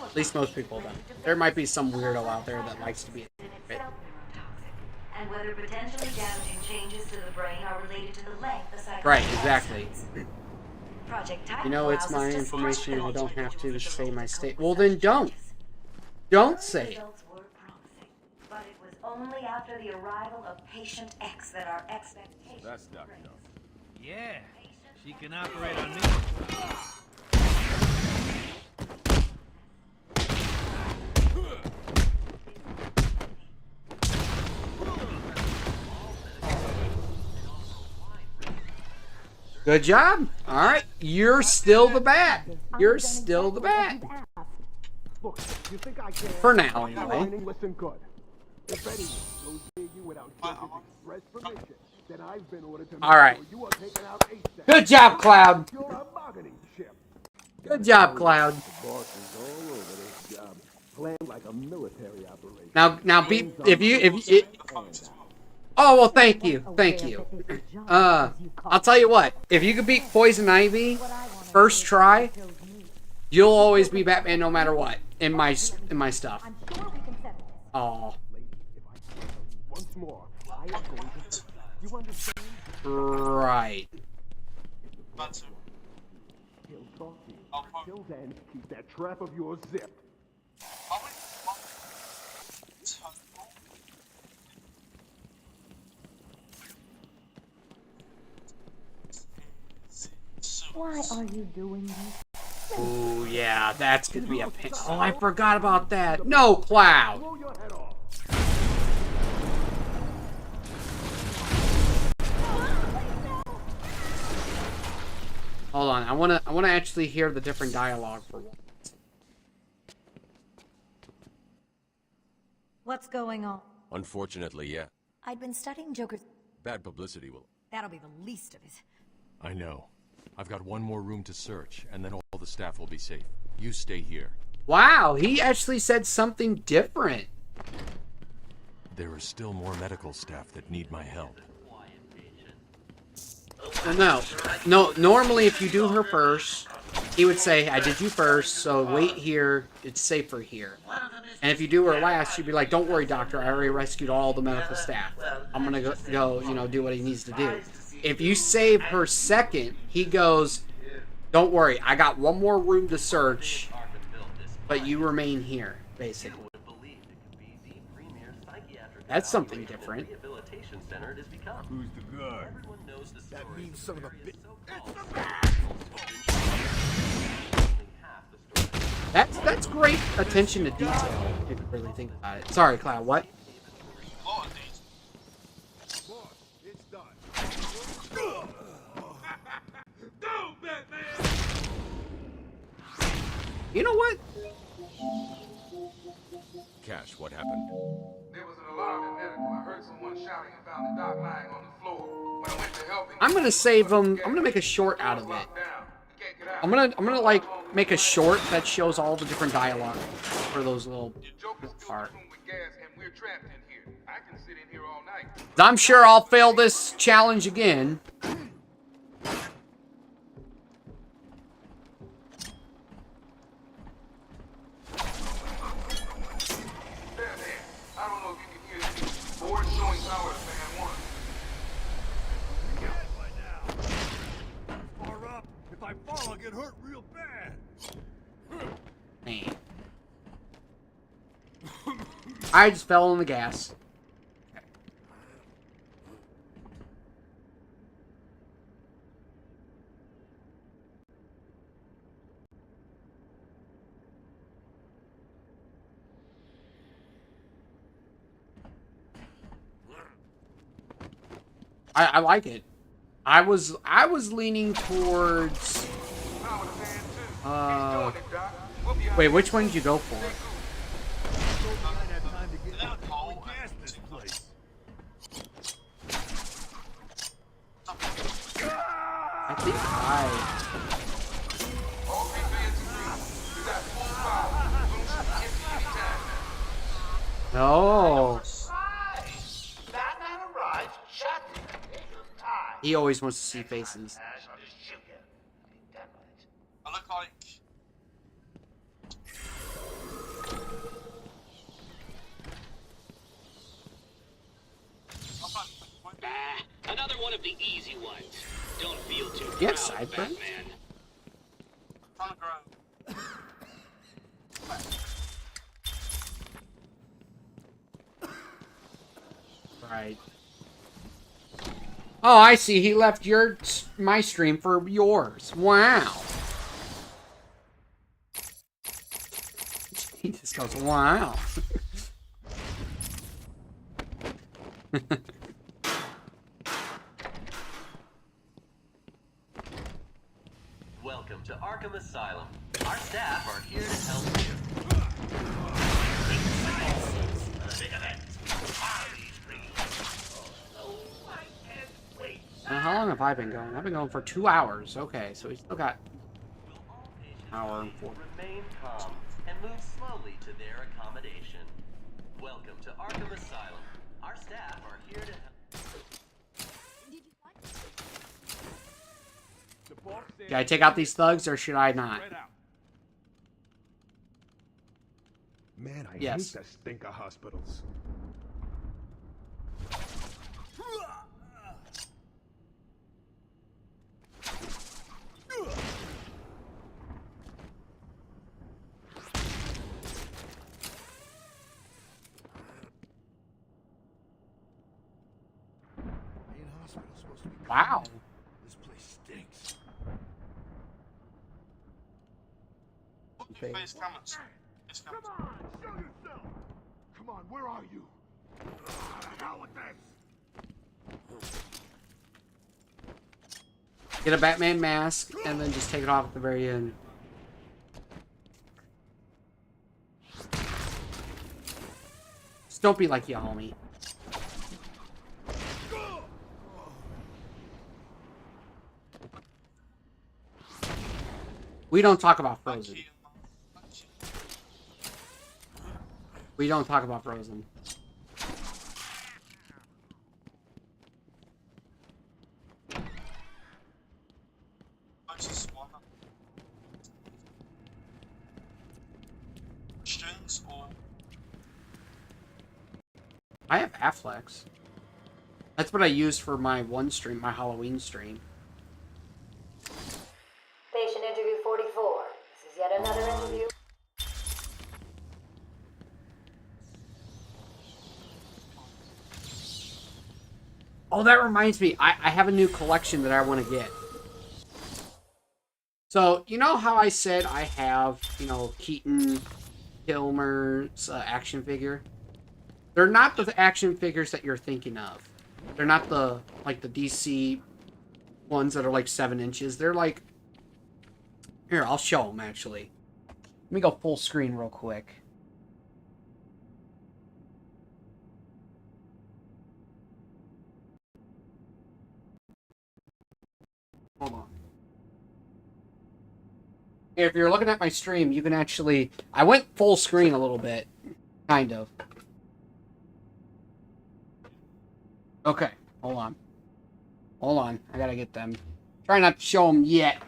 Speaker 1: At least most people don't. There might be some weirdo out there that likes to be a hypocrite.
Speaker 14: And whether potentially damaging changes to the brain are related to the length of psychotic
Speaker 1: Right, exactly.
Speaker 14: Project Titan
Speaker 1: You know, it's
Speaker 14: allows
Speaker 1: my
Speaker 14: us to
Speaker 1: information and I
Speaker 14: select
Speaker 1: don't have to
Speaker 14: individuals
Speaker 1: say
Speaker 14: able
Speaker 1: my
Speaker 14: to
Speaker 1: state.
Speaker 14: cope
Speaker 1: Well,
Speaker 14: with
Speaker 1: then
Speaker 14: such
Speaker 1: don't.
Speaker 14: changes.
Speaker 1: Don't say it.
Speaker 14: Results were promising, but it was only after the arrival of patient X that our expectations
Speaker 11: That's not
Speaker 14: raised.
Speaker 11: enough.
Speaker 7: Yeah, she can operate on me.
Speaker 1: Good job. All right. You're still the bat. You're still the bat.
Speaker 9: Look, you think I can?
Speaker 1: For now, anyway.
Speaker 9: Listen good. If anyone goes near you without Joker's express permission, then I've been ordered to make
Speaker 1: All right.
Speaker 9: sure you are taken out ASAP.
Speaker 1: Good job, Cloud.
Speaker 9: You're a bargaining chip.
Speaker 1: Good job, Cloud.
Speaker 9: The boss is all over this job. Planned like a military operation.
Speaker 1: Now, if oh well, thank you. I'll tell you what. If you could beat Poison Ivy first try, you'll always be Batman no matter what. In my stuff. Oh.
Speaker 9: Once more, I am going to. You understand?
Speaker 1: Right.
Speaker 9: He'll talk to you. Till then, keep that trap of yours zipped.
Speaker 15: Why are you doing this?
Speaker 1: Oh yeah, that's gonna be a pain. Oh, I forgot about that. No, Cloud.
Speaker 9: Blow your head off.
Speaker 1: Hold on. I wanna actually hear the different dialogue for once.
Speaker 17: What's going on?
Speaker 3: Unfortunately, yeah.
Speaker 17: I'd been studying Joker's...
Speaker 3: Bad publicity will...
Speaker 17: That'll be the least of it.
Speaker 4: I know. I've got one more room to search, and then all the staff will be safe. You stay here.
Speaker 1: Wow, he actually said something different.
Speaker 4: There are still more medical staff that need my help.
Speaker 1: No. Normally, if you do her first, he would say, I did you first, so wait here. It's safer here. And if you do her last, she'd be like, don't worry, doctor. I already rescued all the medical staff. I'm going to go, do what he needs to do. If you save her second, he goes, don't worry. I got one more room to search, but you remain here, basically. That's something different.
Speaker 11: Who's the guard? That mean son of a bitch.
Speaker 1: That's great attention to detail, if you really think about it. Sorry, Cloud, what?
Speaker 9: It's done. Go, Batman!
Speaker 1: You know what?
Speaker 3: Cash, what happened?
Speaker 18: There was an alarm in medical. I heard someone shouting and found the doc lying on the floor. When I went to help him,
Speaker 1: I'm gonna save him. I'm gonna make a short out of it. I'm gonna like make a short that shows all the different dialogue for those little parts.
Speaker 18: we're trapped in here. I can sit in here all night.
Speaker 1: I'm sure I'll fail this challenge again.
Speaker 18: I don't know if you can hear the board showing power to fan 1.
Speaker 11: Far up. If I fall, I'll get hurt real bad.
Speaker 1: Man. I just fell on the gas. I like it. I was leaning towards. Wait, which one did you go for? I think No.
Speaker 2: Batman arrives just in time.
Speaker 1: He always wants to see faces.
Speaker 10: I look like...
Speaker 12: Another one of the easy ones. Don't feel too proud,
Speaker 1: Yes, I
Speaker 12: Batman.
Speaker 10: Trying to grow.
Speaker 1: Right. Oh, I see. He left my stream for yours. Wow. He just goes, wow.
Speaker 16: Welcome to Arkham Asylum. Our staff are here to help you.
Speaker 1: How long have I been going? I've been going for 2 hours. Okay, so we still got an hour and 4.
Speaker 16: Remain calm and move slowly to their accommodation. Welcome to Arkham Asylum. Our staff are here to help.
Speaker 1: Should I take out these thugs or should I not?
Speaker 9: Man, I
Speaker 1: Yes.
Speaker 9: hate that stink of hospitals.
Speaker 1: Wow.
Speaker 9: This place stinks.
Speaker 10: Face cameras. Face cameras.
Speaker 18: Come on, show yourself. Come on, where are you? The hell with this.
Speaker 1: Get a Batman mask and then just take it off at the very end. Just don't be like you, homie. We don't talk about Frozen. We don't talk about Frozen.
Speaker 10: Questions or...
Speaker 1: I have Afflex. That's what I use for my one stream, my Halloween stream.
Speaker 14: Patient interview 44. This is yet another interview.
Speaker 1: Oh, that reminds me. I have a new collection that I want to get. So, you know how I said I have, Keaton Kilmer's action figure? They're not the action figures that you're thinking of. They're not the DC ones that are like 7 inches. They're like... Here, I'll show them, actually. Let me go full screen real quick. Hold on. If you're looking at my stream, you can actually... I went full screen a little bit. Kind of. Okay, hold on. Hold on, I gotta get them. Try not to show them yet.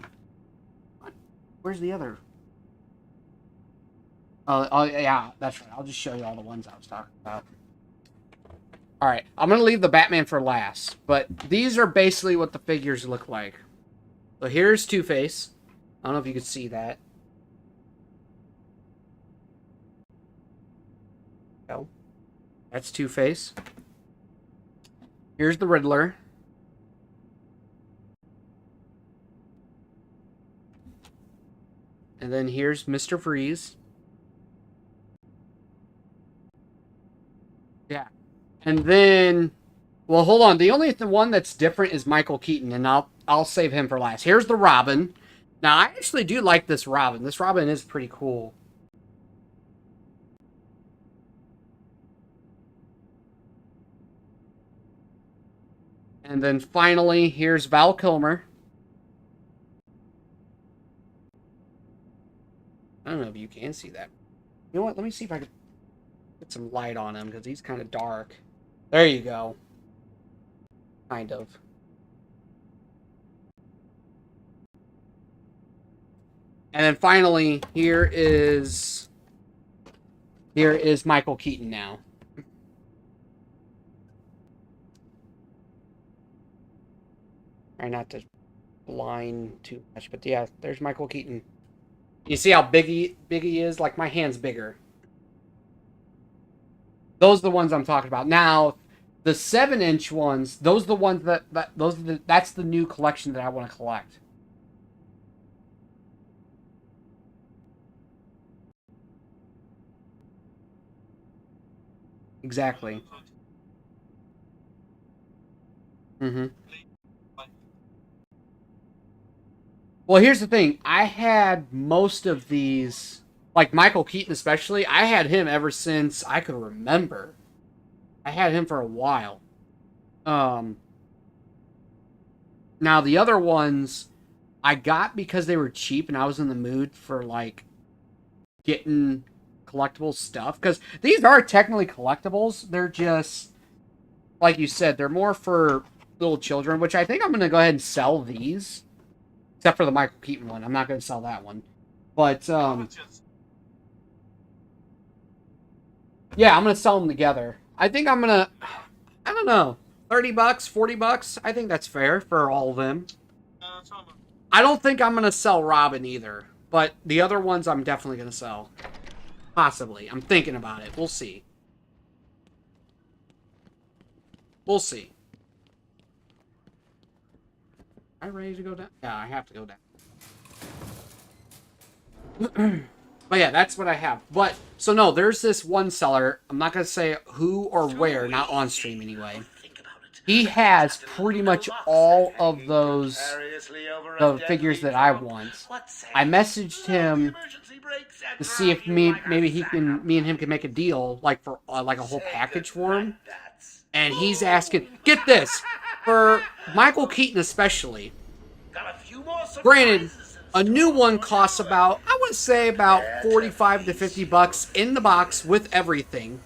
Speaker 1: Where's the other? Oh, yeah, that's right. I'll just show you all the ones I was talking about. Alright, I'm gonna leave the Batman for last. But these are basically what the figures look like. So here's Two-Face. I don't know if you can see that. No. That's Two-Face. Here's the Riddler. And then here's Mr. Freeze. Yeah. And then Well, hold on. The only one that's different is Michael Keaton, and I'll save him for last. Here's the Robin. Now, I actually do like this Robin. This Robin is pretty cool. And then finally, here's Val Kilmer. I don't know if you can see that. You know what? Let me see if I can get some light on him, because he's kind of dark. There you go. Kind of. And then finally, here is Michael Keaton now. Try not to blind too much, but yeah, there's Michael Keaton. You see how big he is? Like, my hand's bigger. Those are the ones I'm talking about. Now, the 7-inch ones, those are the ones that's the new collection that I want to collect. Exactly. Mm-hmm. Well, here's the thing. I had most of these, like Michael Keaton especially, I had him ever since I could remember. I had him for a while. Now, the other ones I got because they were cheap and I was in the mood for, like, getting collectible stuff. Because these are technically collectibles. They're just, like you said, they're more for little children, which I think I'm going to go ahead and sell these. Except for the Michael Keaton one. I'm not going to sell that one. But, yeah, I'm going to sell them together. I think I'm going to, I don't know, $30, $40? I think that's fair for all of them. I don't think I'm going to sell Robin either. But the other ones I'm definitely going to sell. Possibly. I'm thinking about it. We'll see. We'll see. Am I ready to go down? Yeah, I have to go down. But yeah, that's what I have. But, so no, there's this one seller. I'm not going to say who or where, not on stream anyway. He has pretty much all of those the figures that I want. I messaged him to see if maybe me and him can make a deal, like for like a whole package for him. And he's asking, get this, for Michael Keaton especially. Granted, a new one costs about, I would say about $45 to $50 in the box with everything.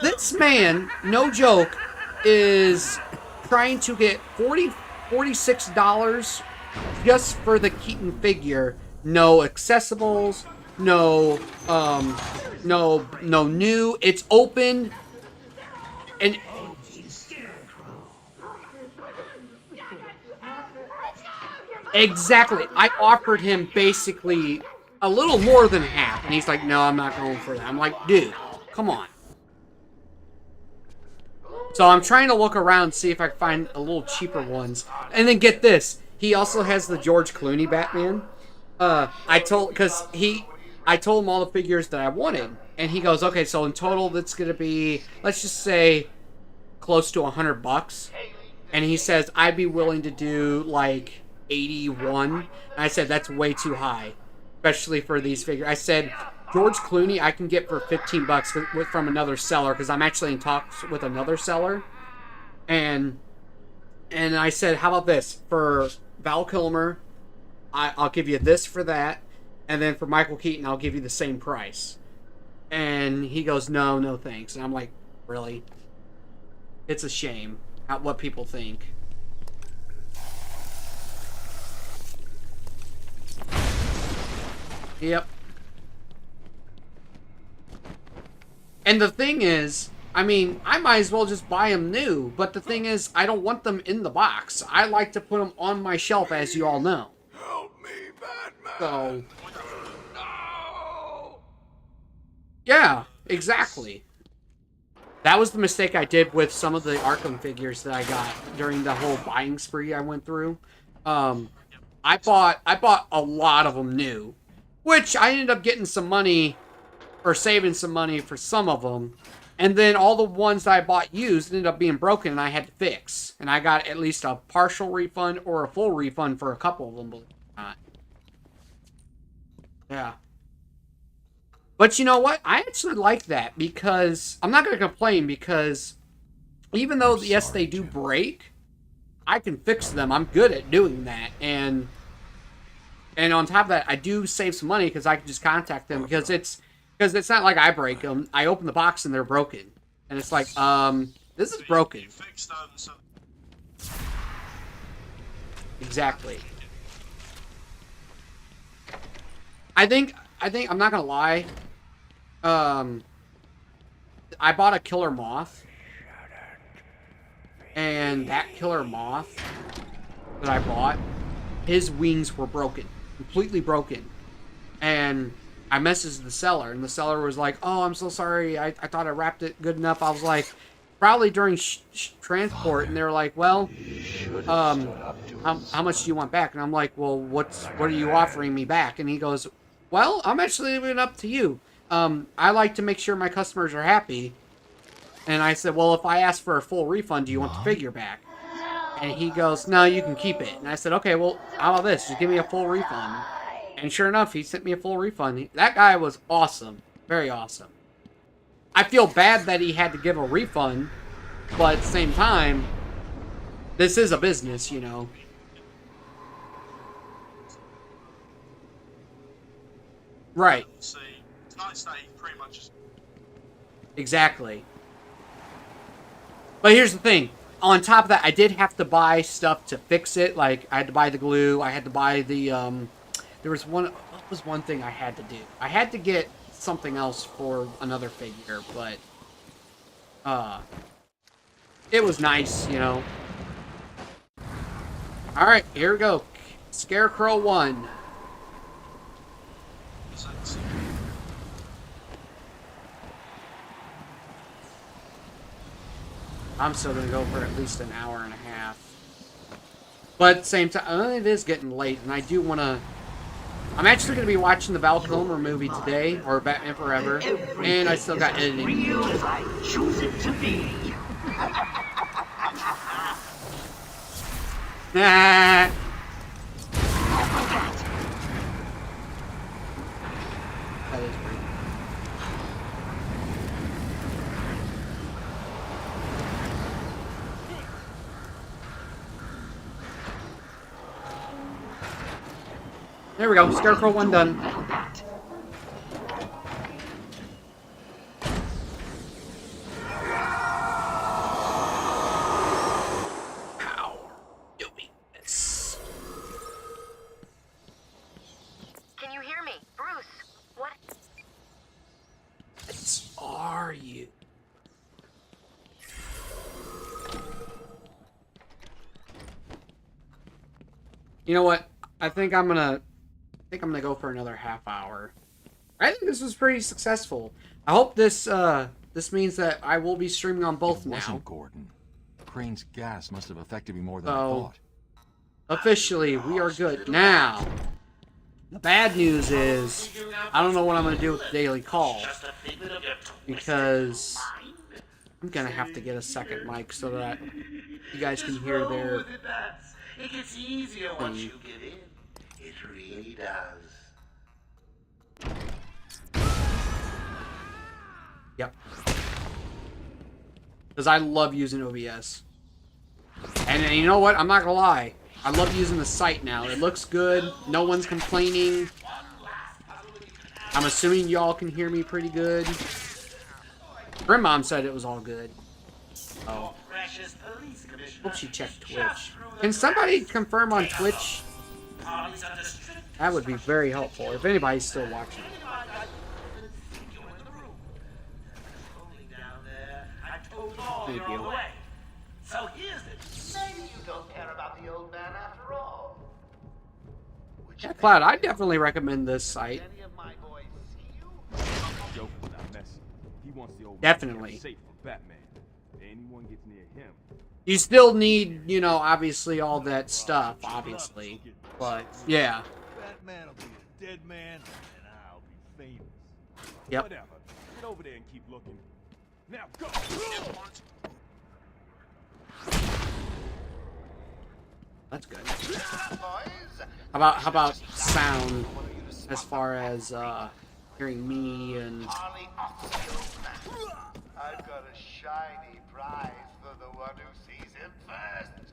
Speaker 1: This man, no joke, is trying to get $46 just for the Keaton figure. No accessibles, no new. It's open, and exactly. I offered him basically a little more than half, and he's like, "No, I'm not going for that." I'm like, "Dude, come on." So I'm trying to look around, see if I can find a little cheaper ones. And then get this. He also has the George Clooney Batman. I told him all the figures that I wanted. And he goes, okay, so in total that's going to be, let's just say, close to $100. And he says, I'd be willing to do, like, 81. And I said, that's way too high. Especially for these figures. I said, George Clooney I can get for $15 from another seller, because I'm actually in talks with another seller. And I said, how about this? For Val Kilmer, I'll give you this for that. And then for Michael Keaton, I'll give you the same price. And he goes, no thanks. And I'm like, really? It's a shame what people think. Yep. And the thing is, I mean, I might as well just buy them new. But the thing is, I don't want them in the box. I like to put them on my shelf, as you all know.
Speaker 18: Help me, Batman!
Speaker 1: So, yeah, exactly. That was the mistake I did with some of the Arkham figures that I got during the whole buying spree I went through. I bought a lot of them new, which I ended up getting some money, or saving some money for some of them. And then all the ones that I bought used ended up being broken and I had to fix. And I got at least a partial refund or a full refund for a couple of them, believe it or not. Yeah. But you know what? I actually like that because I'm not going to complain because even though, yes, they do break, I can fix them. I'm good at doing that. And on top of that, I do save some money because I can just contact them because it's not like I break them. I open the box and they're broken. And it's like, this is broken. Exactly. I think I'm not gonna lie. I bought a killer moth, and that killer moth that I bought, his wings were broken, completely broken, and I messaged the seller, and the seller was like, "Oh, I'm so sorry. I thought I wrapped it good enough." I was like, "Probably during transport," and they were like, "Well, how much do you want back?" And I'm like, "Well, what are you offering me back?" And he goes, "Well, I'm actually leaving it up to you. I like to make sure my customers are happy." And I said, "Well, if I ask for a full refund, do you want the figure back?" And he goes, "No, you can keep it." And I said, "Okay, well, how about this? Just give me a full refund." And sure enough, he sent me a full refund. That guy was awesome. Very awesome. I feel bad that he had to give a refund, but at the same time, this is a business, you know. Right.
Speaker 10: See, it's nice that he pretty much just...
Speaker 1: Exactly. But here's the thing. On top of that, I did have to buy stuff to fix it. Like, I had to buy the glue. I had to buy the, there was one... What was one thing I had to do? I had to get something else for another figure, but... it was nice, you know. Alright, here we go. Scarecrow 1. I'm still going to go for at least an hour and a half. But at the same time, it is getting late, and I do want to... I'm actually going to be watching the Val Kilmer movie today, or Batman Forever, and I still got editing.
Speaker 2: Real as I choose it to be.
Speaker 1: Nah. That is pretty. There we go. Scarecrow 1 done. How doing this?
Speaker 6: Can you hear me? Bruce, what?
Speaker 1: What are you? You know what? I think I'm gonna go for another half hour. I think this was pretty successful. I hope this means that I will be streaming on both
Speaker 4: it
Speaker 1: now.
Speaker 4: Wasn't Gordon. Crane's gas must have affected me more than I
Speaker 1: So,
Speaker 4: thought.
Speaker 1: officially, we are good. Now, the bad news is, I don't know what I'm going to do with the daily call. Because I'm going to have to get a second mic so that you guys can hear their...
Speaker 5: It gets easier once you get in. It really does.
Speaker 1: Yep. Because I love using OBS. And you know what? I'm not going to lie. I love using the site now. It looks good. No one's complaining. I'm assuming y'all can hear me pretty good. Grandmom said it was all good. Oh. Hope she checked Twitch. Can somebody confirm on Twitch? That would be very helpful if anybody's still watching. Thank you.
Speaker 2: So here's it. Maybe you don't care about the old man after all.
Speaker 1: Yeah, Cloud, I definitely recommend this site. Definitely. You still need, you know, obviously all that stuff, obviously. But, yeah.
Speaker 9: Batman will be a dead man, and I'll be famous.
Speaker 1: Yep.
Speaker 9: Whatever. Get over there and keep looking. Now go.
Speaker 1: That's good. How about sound as far as hearing me and
Speaker 2: I've got a shiny prize for the one who sees him first.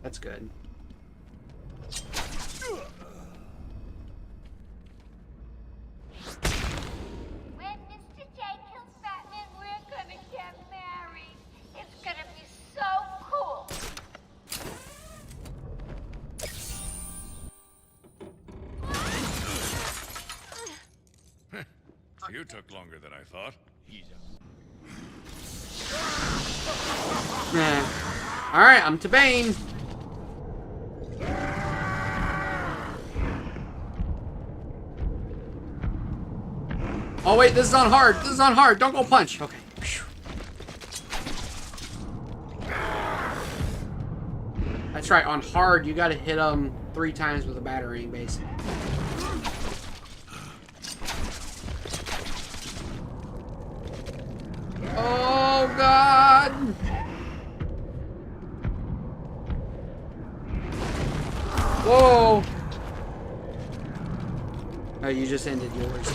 Speaker 1: that's good.
Speaker 8: When Mr. J kills Batman, we're gonna get married. It's gonna be so cool.
Speaker 11: You took longer than I thought.
Speaker 1: Alright, I'm to Bane. Oh wait, this is on hard. This is on hard. Don't go punch. Okay. That's right. On hard, you gotta hit them 3 times with a battering, basically. Oh God! Whoa! Oh, you just ended yours.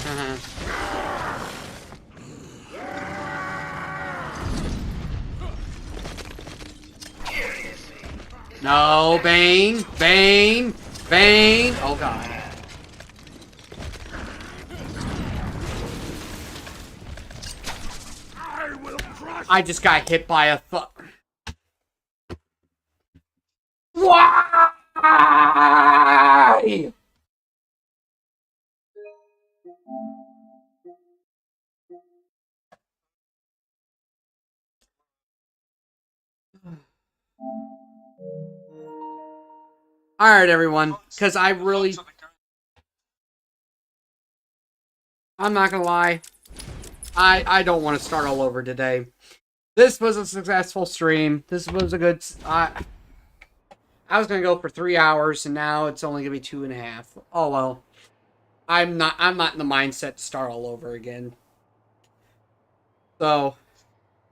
Speaker 1: No, Bane! Bane! Bane! Oh God. I just got hit by a Why? Alright, everyone. Because I really... I'm not gonna lie. I don't want to start all over today. This was a successful stream. This was a good... I was gonna go for 3 hours, and now it's only gonna be 2.5. Oh well. I'm not in the mindset to start all over again. So...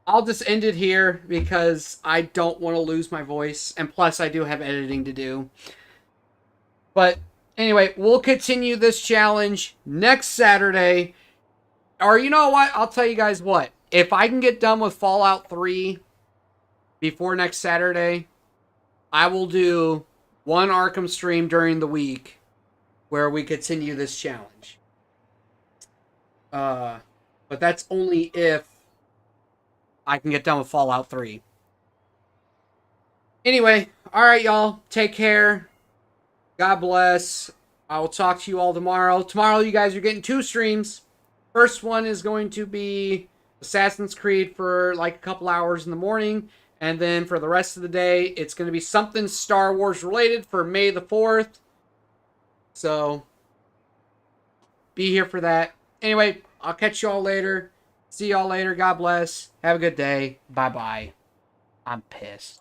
Speaker 1: I'll just end it here because I don't want to lose my voice. And plus, I do have editing to do. But anyway, we'll continue this challenge next Saturday. Or you know what? I'll tell you guys what. If I can get done with Fallout 3 before next Saturday, I will do one Arkham stream during the week where we continue this challenge. But that's only if I can get done with Fallout 3. Anyway, alright, y'all. Take care. God bless. I will talk to you all tomorrow. Tomorrow, you guys are getting 2 streams. First one is going to be Assassin's Creed for like a couple hours in the morning. And then for the rest of the day, it's going to be something Star Wars related for May the 4th. So, be here for that. Anyway, I'll catch you all later. See y'all later. God bless. Have a good day. Bye-bye. I'm pissed.